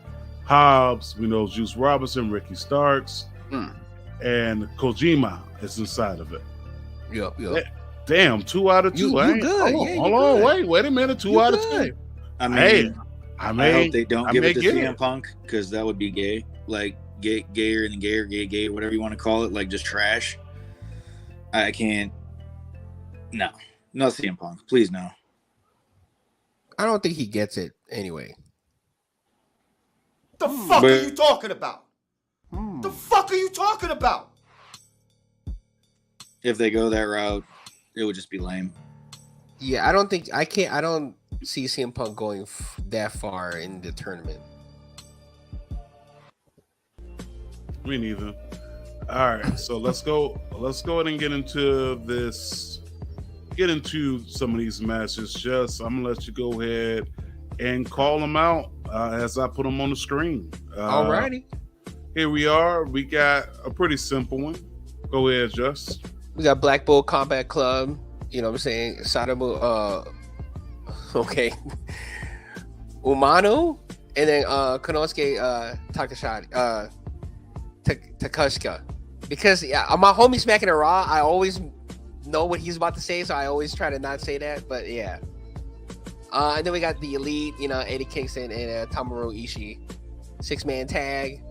Hobbs, we know Juice Robinson, Ricky Starks, and Kojima is inside of it. Yep. Damn, 2 out of 2. You good. Hold on. Wait a minute. 2 out of 2. I mean, I hope they don't give it to CM Punk, because that would be gay. Like, gayer than gayer, gay, whatever you want to call it. Like, just trash. I can't. No CM Punk. Please, no. I don't think he gets it anyway. The fuck are you talking about? The fuck are you talking about? If they go that route, it would just be lame. Yeah, I don't see CM Punk going that far in the tournament. Me neither. All right, so let's go ahead and get into some of these matches. Just I'm gonna let you go ahead and call them out as I put them on the screen. Alrighty. Here we are. We got a pretty simple one. Go ahead, Just. We got Black Bull Combat Club. You know what I'm saying? Sadamu. Okay. Umano, and then Konosuke Takashika. Because my homie Smacking a Raw, I always know what he's about to say, so I always try to not say that. But yeah. And then we got the Elite, Eddie Kingston and Tomohiro Ishii, 6-man tag.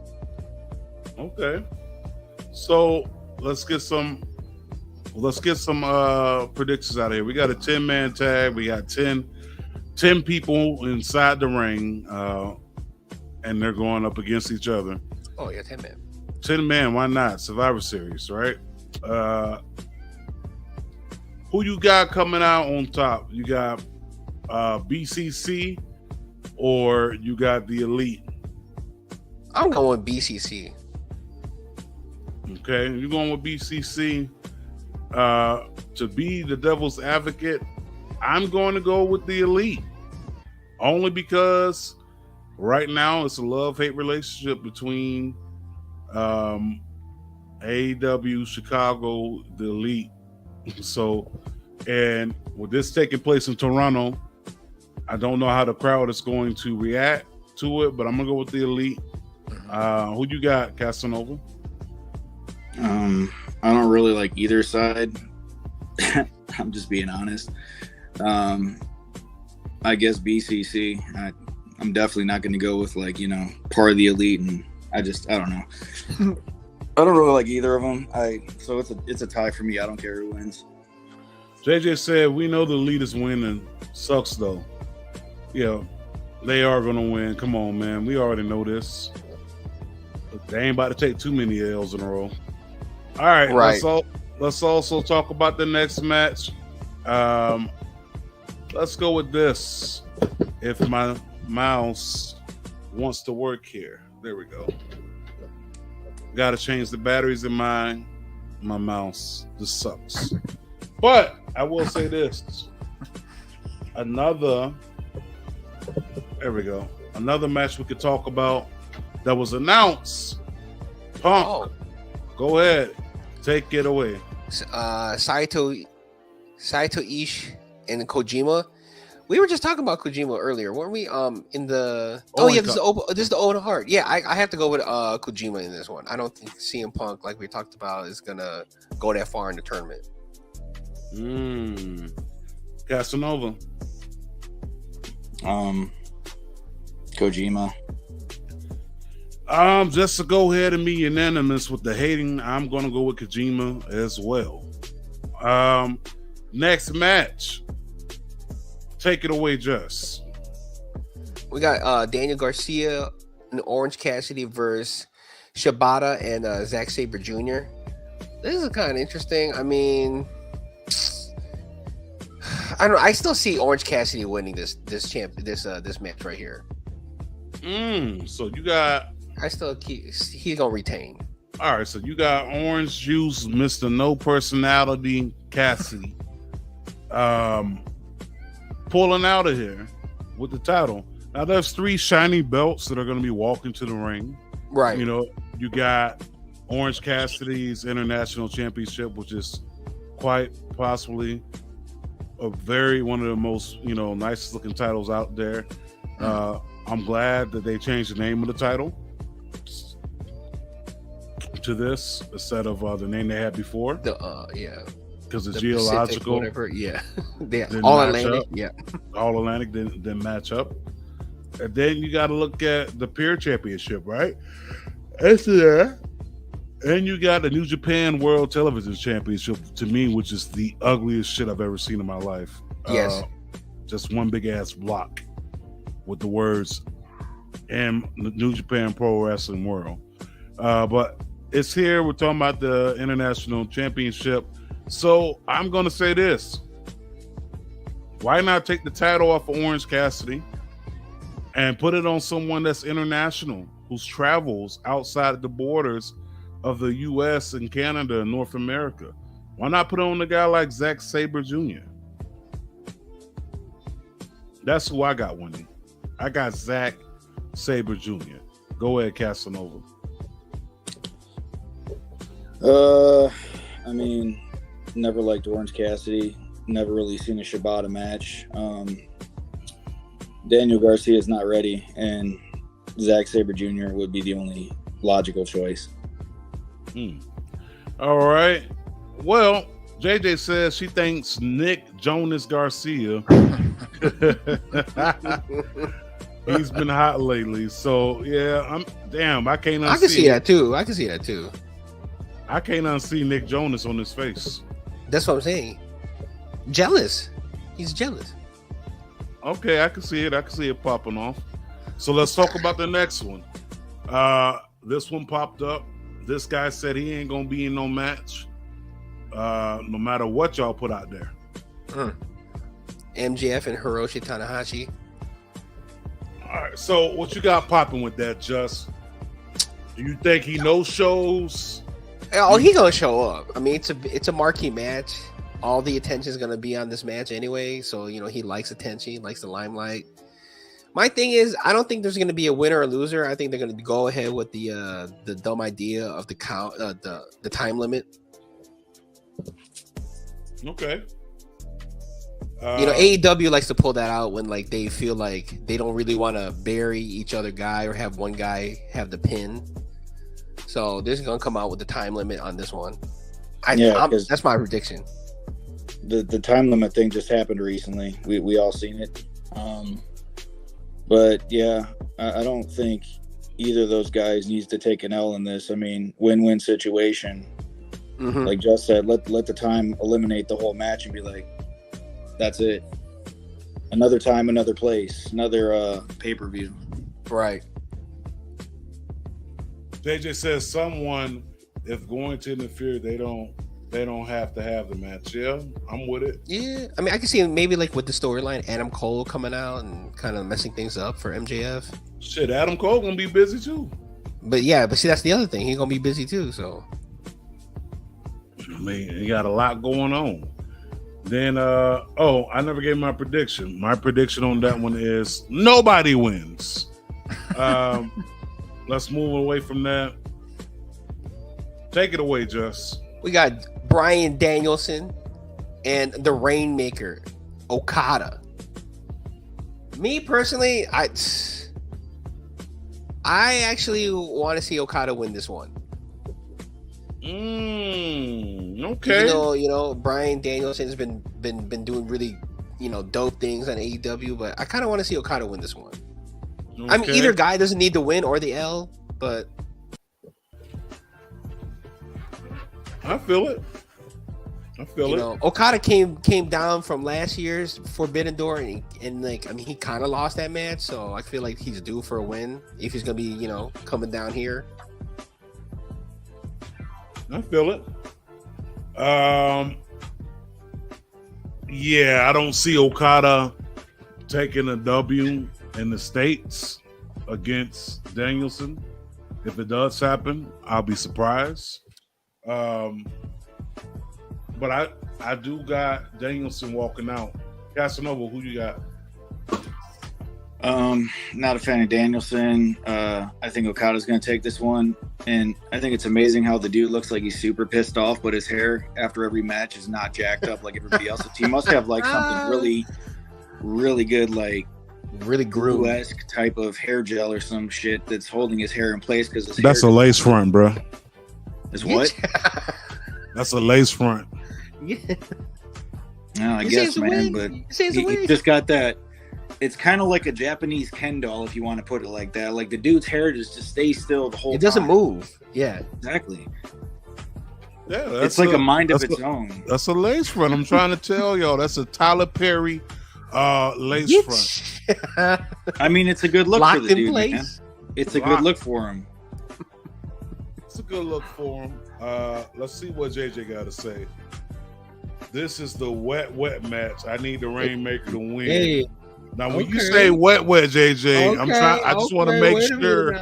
Okay. So let's get some predictions out of here. We got a 10-man tag. We got 10 people inside the ring, and they're going up against each other. Oh yeah, 10 man. 10 man, why not? Survivor Series, right? Who you got coming out on top? You got BCC or you got the Elite? I'm going with BCC. Okay, you're going with BCC. To be the devil's advocate, I'm going to go with the Elite. Only because right now it's a love-hate relationship between AEW, Chicago, the Elite. So, and with this taking place in Toronto, I don't know how the crowd is going to react to it, but I'm gonna go with the Elite. Who you got, Casanova? I don't really like either side. I'm just being honest. I guess BCC. I'm definitely not going to go with part of the Elite, and I don't know. I don't really like either of them. So it's a tie for me. I don't care who wins. JJ said we know the Elite is winning. Sucks though. Yeah, they are going to win. Come on, man. We already know this. They ain't about to take too many L's in a row. All right. Let's also talk about the next match. Let's go with this. If my mouse wants to work here. There we go. Got to change the batteries in my mouse. This sucks. But I will say this. Another match we could talk about that was announced. Punk. Go ahead. Take it away. Saito Ish and Kojima. We were just talking about Kojima earlier, weren't we? In the this is the Owen Hart. Yeah, I have to go with Kojima in this one. I don't think CM Punk, like we talked about, is gonna go that far in the tournament. Casanova. Kojima. Just to go ahead and be unanimous with the hating, I'm gonna go with Kojima as well. Next match. Take it away, Jess. We got Daniel Garcia and Orange Cassidy versus Shibata and Zack Sabre Jr. This is kind of interesting. I mean, I don't know. I still see Orange Cassidy winning this match right here. So you got. He's gonna retain. All right, so you got Orange Juice, Mr. No Personality, Cassidy, pulling out of here with the title. Now there's 3 shiny belts that are going to be walking to the ring. Right. You know, you got Orange Cassidy's International Championship, which is quite possibly one of the most, nicest looking titles out there. I'm glad that they changed the name of the title to this instead of the name they had before. Because it's geological. Pacific, yeah. All Atlantic. Yeah. All Atlantic didn't match up. And then you got to look at the Peer Championship, right? And you got the New Japan World Television Championship, to me, which is the ugliest shit I've ever seen in my life. Yes. Just one big ass block with the words "and the New Japan Pro Wrestling World." But it's here. We're talking about the International Championship. So I'm going to say this. Why not take the title off of Orange Cassidy and put it on someone that's international, who travels outside the borders of the U.S. and Canada and North America? Why not put on a guy like Zack Sabre Jr.? That's who I got winning. I got Zack Sabre Jr. Go ahead, Casanova. I mean, never liked Orange Cassidy. Never really seen a Shibata match. Daniel Garcia is not ready, and Zack Sabre Jr. would be the only logical choice. All right. Well, JJ says she thinks Nick Jonas Garcia. He's been hot lately. So yeah, I can't unsee. I can see that too. I can't unsee Nick Jonas on his face. That's what I'm saying. Jealous. He's jealous. Okay, I can see it. I can see it popping off. So let's talk about the next one. This one popped up. This guy said he ain't gonna be in no match, no matter what y'all put out there. MJF and Hiroshi Tanahashi. All right. So what you got popping with that, Just? Do you think he no shows? Oh, he gonna show up. I mean, it's a marquee match. All the attention is gonna be on this match anyway. So he likes attention. He likes the limelight. My thing is, I don't think there's going to be a winner or loser. I think they're going to go ahead with the dumb idea of the count, the time limit. Okay. AEW likes to pull that out when they feel like they don't really want to bury each other guy or have one guy have the pin. So they're going to come out with the time limit on this one. That's my prediction. The time limit thing just happened recently. We all seen it. But yeah, I don't think either of those guys needs to take an L in this. I mean, win-win situation. Mm-hmm. Like Just said, let the time eliminate the whole match and be like, that's it. Another time, another place, another pay-per-view. Right. JJ says someone, if going to interfere, they don't have to have the match. Yeah, I'm with it. Yeah, I mean, I can see maybe with the storyline, Adam Cole coming out and kind of messing things up for MJF. Shit, Adam Cole gonna be busy too. But see, that's the other thing. He's gonna be busy too. So, I mean, he got a lot going on. Then, I never gave my prediction. My prediction on that one is nobody wins. Let's move away from that. Take it away, Just. We got Bryan Danielson and the Rainmaker, Okada. Me personally, I actually want to see Okada win this one. Okay. Even Bryan Danielson's been doing really, dope things on AEW, but I kind of want to see Okada win this one. Okay. I mean, either guy doesn't need the win or the L, but I feel it. Okada came down from last year's Forbidden Door, and he kind of lost that match, so I feel like he's due for a win if he's gonna be, coming down here. I feel it. Yeah, I don't see Okada taking a W in the States against Danielson. If it does happen, I'll be surprised. But I do got Danielson walking out. Casanova, who you got? Not a fan of Danielson. I think Okada's going to take this one, and I think it's amazing how the dude looks like he's super pissed off, but his hair after every match is not jacked up like everybody else's. He must have like something really, really good, like really glue-esque type of hair gel or some shit that's holding his hair in place because that's a lace front, bro. Is what? That's a lace front. Yeah. No, I guess, man, but he just got that. It's kind of like a Japanese Ken doll, if you want to put it like that. Like the dude's hair just stays still the whole time. It doesn't move. Yeah, exactly. Yeah, it's like a mind of its own. That's a lace front. I'm trying to tell y'all. That's a Tyler Perry lace front. I mean, it's a good look for the dude, man. It's a good look for him. It's a good look for him. Let's see what JJ got to say. This is the wet match. I need the Rainmaker to win. Hey. Now, when you say wet, JJ, I'm trying. I just want to make sure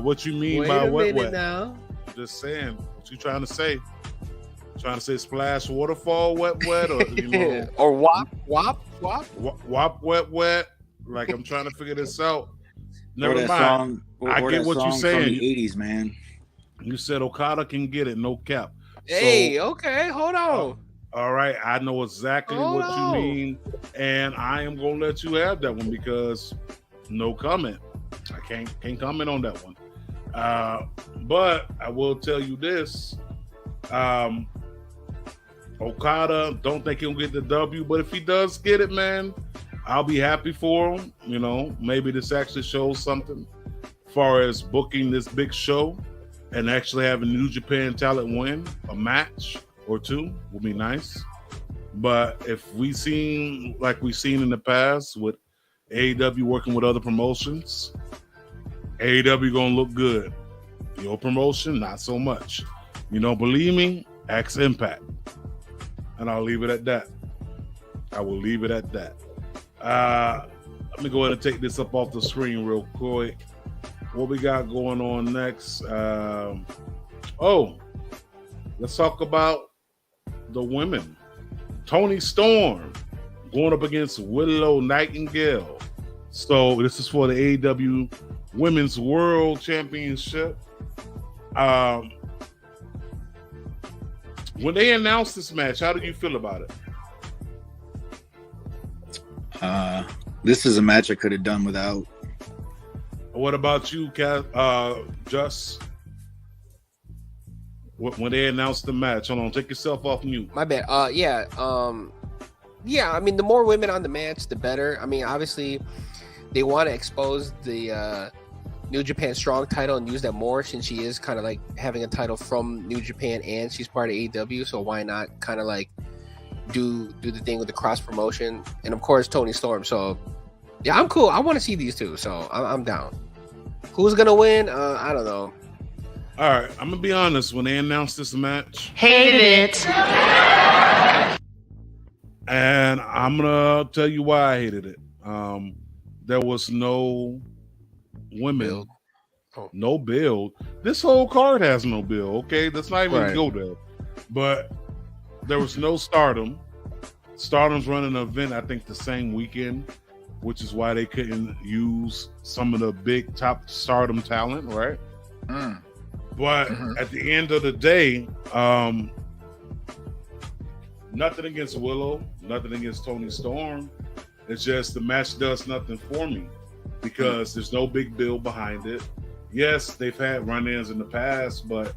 what you mean by wet. Now. Just saying, what you trying to say? Trying to say splash, waterfall, wet, or you know, or wop, wet. Like I'm trying to figure this out. Never mind. Song, I get what you're saying. From the 80s, man. You said Okada can get it, no cap. Hey, okay, hold on. All right, I know exactly what you mean, and I am gonna let you have that one because no comment. I can't comment on that one. But I will tell you this: Okada, don't think he'll get the W, but if he does get it, man, I'll be happy for him. You know, maybe this actually shows something as far as booking this big show and actually having New Japan talent win a match or two would be nice. But if we seen like we've seen in the past with AEW working with other promotions, AEW gonna look good. Your promotion, not so much. You don't believe me? Ask Impact. And I'll leave it at that. I will leave it at that. Let me go ahead and take this up off the screen real quick. What we got going on next? Let's talk about the women. Toni Storm going up against Willow Nightingale. So this is for the AEW Women's World Championship. When they announced this match, how did you feel about it? This is a match I could have done without. What about you, Just? When they announced the match, hold on, take yourself off mute. My bad. Yeah. I mean, the more women on the match, the better. I mean, obviously, they want to expose the New Japan Strong title and use that more since she is kind of like having a title from New Japan and she's part of AEW. So why not kind of like do the thing with the cross promotion? And of course, Toni Storm. So yeah, I'm cool. I want to see these two. So I'm down. Who's gonna win? I don't know. All right, I'm gonna be honest. When they announced this match, Hated it. And I'm gonna tell you why I hated it. There was no women, no build. This whole card has no build. Okay, let's not even go there. But there was no Stardom. Stardom's running an event, I think, the same weekend, which is why they couldn't use some of the big top Stardom talent, right? But at the end of the day, nothing against Willow, nothing against Toni Storm. It's just the match does nothing for me because there's no big build behind it. Yes, they've had run-ins in the past, but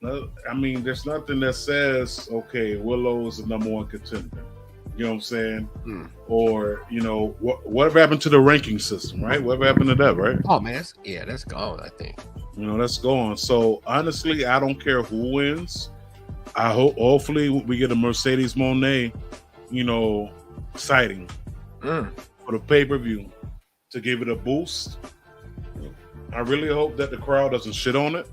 I mean, there's nothing that says, okay, Willow is the number one contender. You know what I'm saying? Or, you know, whatever happened to the ranking system, right? Whatever happened to that, right? Oh, man, that's gone, I think. You know, that's gone. So, honestly, I don't care who wins. I hopefully we get a Mercedes Moné, you know, sighting for the pay-per-view to give it a boost. I really hope that the crowd doesn't shit on it.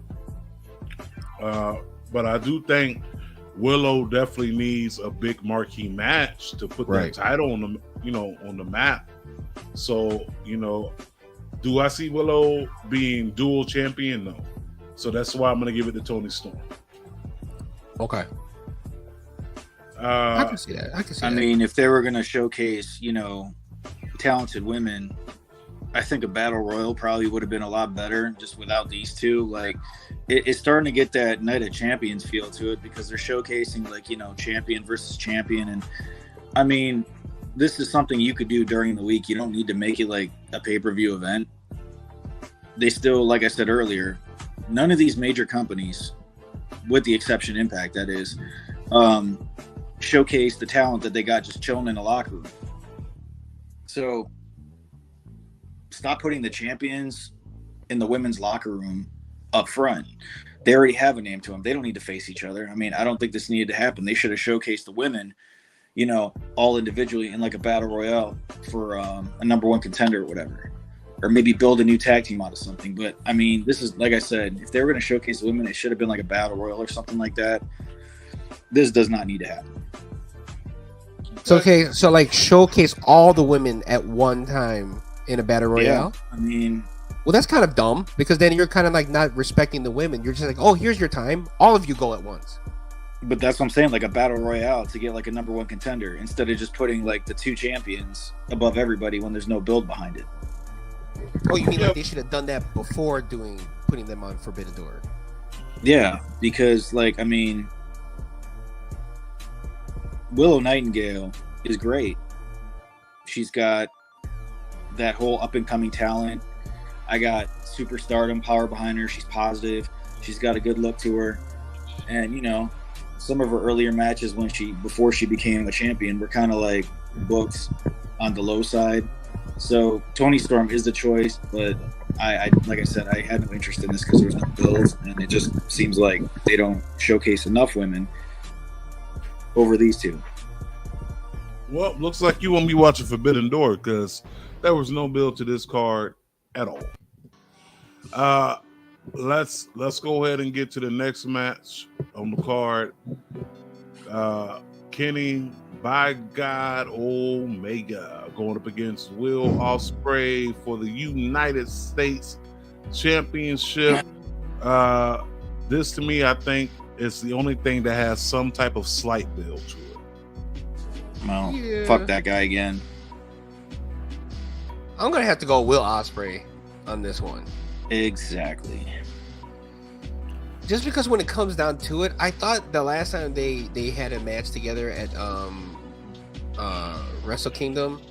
But I do think Willow definitely needs a big marquee match to put that title on the, you know, on the map. So, you know, do I see Willow being dual champion? No. So that's why I'm going to give it to Toni Storm. Okay. I can see that. I mean, if they were going to showcase, you know, talented women, I think a battle royal probably would have been a lot better just without these two. Like, it's starting to get that Night of Champions feel to it because they're showcasing, like, you know, champion versus champion. And I mean, this is something you could do during the week. You don't need to make it like a pay-per-view event. They still, like I said earlier, none of these major companies, with the exception Impact, that is, showcase the talent that they got just chilling in the locker room. So stop putting the champions in the women's locker room up front. They already have a name to them. They don't need to face each other. I mean, I don't think this needed to happen. They should have showcased the women, you know, all individually in like a battle royale for a number one contender or whatever, or maybe build a new tag team out of something. But I mean, this is, like I said, if they were going to showcase the women, it should have been like a battle royal or something like that. This does not need to happen. So, okay, so like showcase all the women at one time in a battle royale. Yeah, I mean, well, that's kind of dumb because then you're kind of like not respecting the women. You're just like, oh, here's your time. All of you go at once. but that's what I'm saying, like a battle royale to get like a number one contender instead of just putting like the two champions above everybody when there's no build behind it. Oh, you mean like they should have done that before putting them on Forbidden Door? Yeah, because like, I mean, Willow Nightingale is great. She's got that whole up and coming talent. I got superstardom power behind her. She's positive. She's got a good look to her. And you know, some of her earlier matches before she became a champion were kind of like booked on the low side. So Toni Storm is the choice, but I like I said, I had no interest in this because there was no build, and it just seems like they don't showcase enough women over these two. Well, looks like you won't be watching Forbidden Door because there was no build to this card at all. Let's go ahead and get to the next match on the card. Kenny, by God, Omega going up against Will Ospreay for the United States Championship. This to me, I think, is the only thing that has some type of slight build to it. Well, fuck that guy again. I'm gonna have to go Will Ospreay on this one. Exactly. Just because when it comes down to it, I thought the last time they had a match together at Wrestle Kingdom,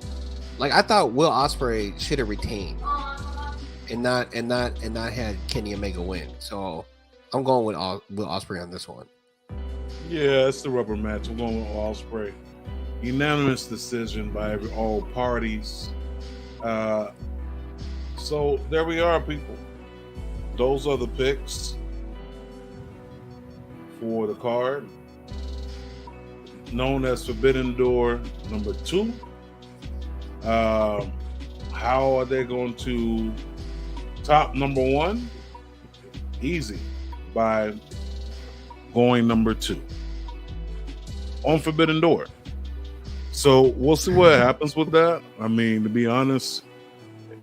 like I thought Will Ospreay should have retained and not had Kenny Omega win. So I'm going with Will Ospreay on this one. Yeah, it's the rubber match. I'm going with Ospreay. Unanimous decision by all parties. So there we are, people. Those are the picks for the card, known as Forbidden Door number 2. How are they going to top number 1? Easy, by going number 2 on Forbidden Door. So we'll see what happens with that. I mean, to be honest,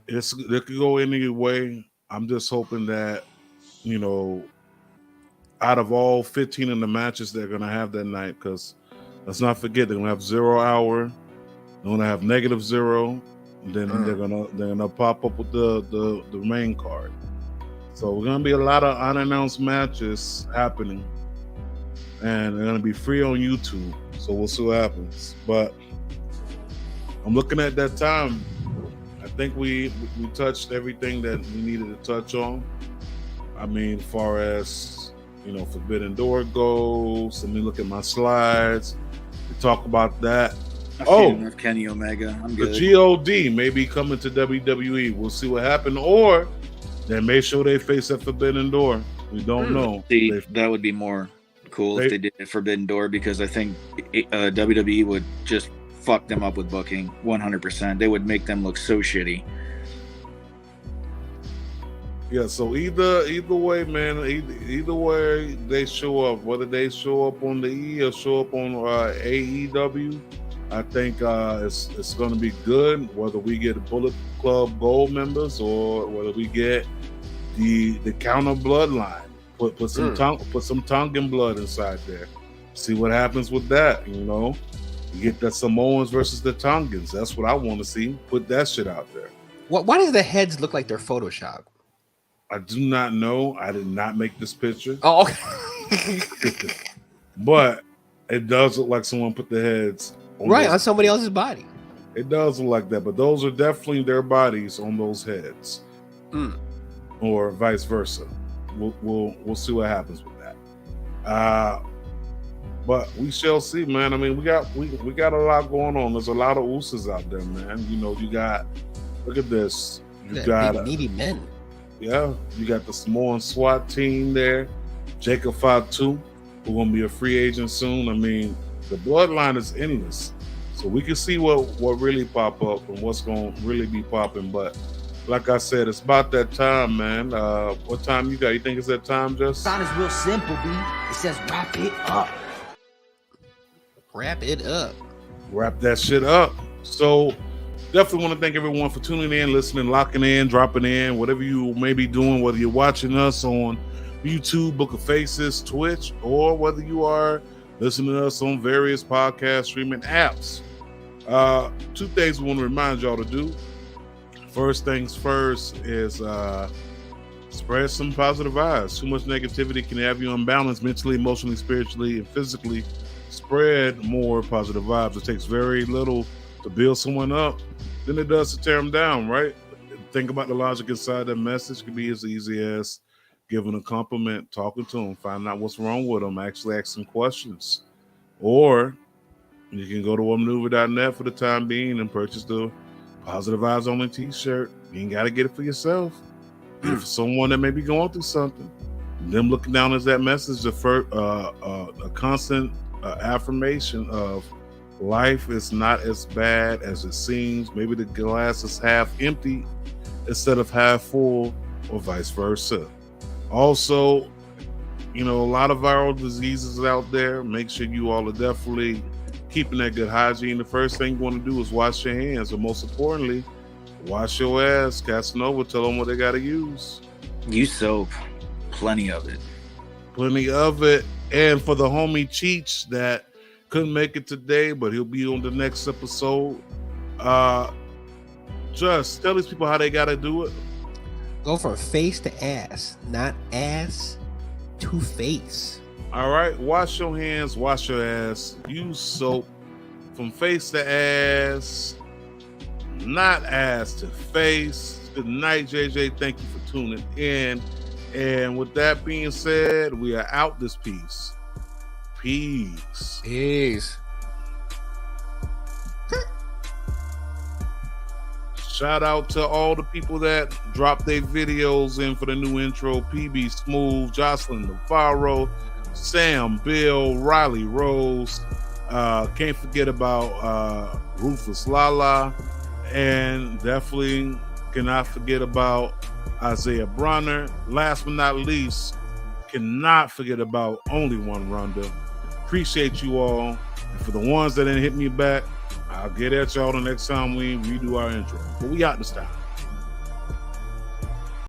it could go any way. I'm just hoping that, you know, out of all 15 of the matches they're going to have that night, because let's not forget, they're going to have 0 hour, they're going to have -0, and then they're gonna pop up with the main card. So we're going to be a lot of unannounced matches happening, and they're going to be free on YouTube. So we'll see what happens. But I'm looking at that time. I think we touched everything that we needed to touch on. I mean, as far as, you know, Forbidden Door goes, let me look at my slides. We talk about that. Enough Kenny Omega. I'm good. The GOD may be coming to WWE. We'll see what happens. Or they may show their face at Forbidden Door. We don't know. See, that would be more cool if they did Forbidden Door, because I think WWE would just fuck them up with booking 100%. They would make them look so shitty. Yeah, so either way, man, either way they show up, whether they show up on the E or show up on AEW, I think it's going to be good, whether we get Bullet Club Gold members or whether we get the counter Bloodline. Put some Tongan blood inside there. See what happens with that, you know. You get the Samoans versus the Tongans. That's what I want to see. Put that shit out there. Why does the heads look like they're Photoshopped? I do not know. I did not make this picture. Oh, okay. But it does look like someone put the heads on somebody else's body. It does look like that, but those are definitely their bodies on those heads, or vice versa. We'll see what happens with that. But we shall see, man. I mean, we got a lot going on. There's a lot of Usos out there, man. You know, you got, look at this. You got big, meaty men. Yeah, you got the Samoan SWAT team there. Jacob Fatu, who's gonna be a free agent soon. I mean, the bloodline is endless, so we can see what really pop up and what's gonna really be popping. But like I said, it's about that time, man. What time you got? You think it's that time, Just? Sign is real simple, B. It says wrap it up. Wrap it up. Wrap that shit up. So definitely want to thank everyone for tuning in, listening, locking in, dropping in, whatever you may be doing, whether you're watching us on YouTube, Book of Faces, Twitch, or whether you are listening to us on various podcast streaming apps. 2 things we want to remind y'all to do. First things first is spread some positive vibes. Too much negativity can have you unbalanced mentally, emotionally, spiritually, and physically. Spread more positive vibes. It takes very little to build someone up than it does to tear them down, right? Think about the logic inside that message. It could be as easy as giving a compliment, talking to them, finding out what's wrong with them, actually asking questions. Or you can go to womaneuver.net for the time being and purchase the Positive Vibes Only t-shirt. You ain't got to get it for yourself. Get it for someone that may be going through something. Them looking down as that message, a constant affirmation of life is not as bad as it seems. Maybe the glass is half empty instead of half full, or vice versa. Also, you know, a lot of viral diseases out there. Make sure you all are definitely keeping that good hygiene. The first thing you want to do is wash your hands, but most importantly, wash your ass. Casanova, tell them what they got to use. Use soap. Plenty of it. Plenty of it. And for the homie Cheech that couldn't make it today, but he'll be on the next episode, just tell these people how they got to do it. Go from face to ass, not ass to face. All right, wash your hands, wash your ass, use soap from face to ass, not ass to face. Good night, JJ. Thank you for tuning in. And with that being said, we are out this piece. Peace. Peace. Shout out to all the people that dropped their videos in for the new intro. PB Smooth, Jocelyn Navarro, Sam, Bill, Riley Rose. Can't forget about Rufus Lala. And definitely cannot forget about Isaiah Bronner. Last but not least, cannot forget about Only One Ronda. Appreciate you all. And for the ones that didn't hit me back, I'll get at y'all the next time we redo our intro. But we out this time.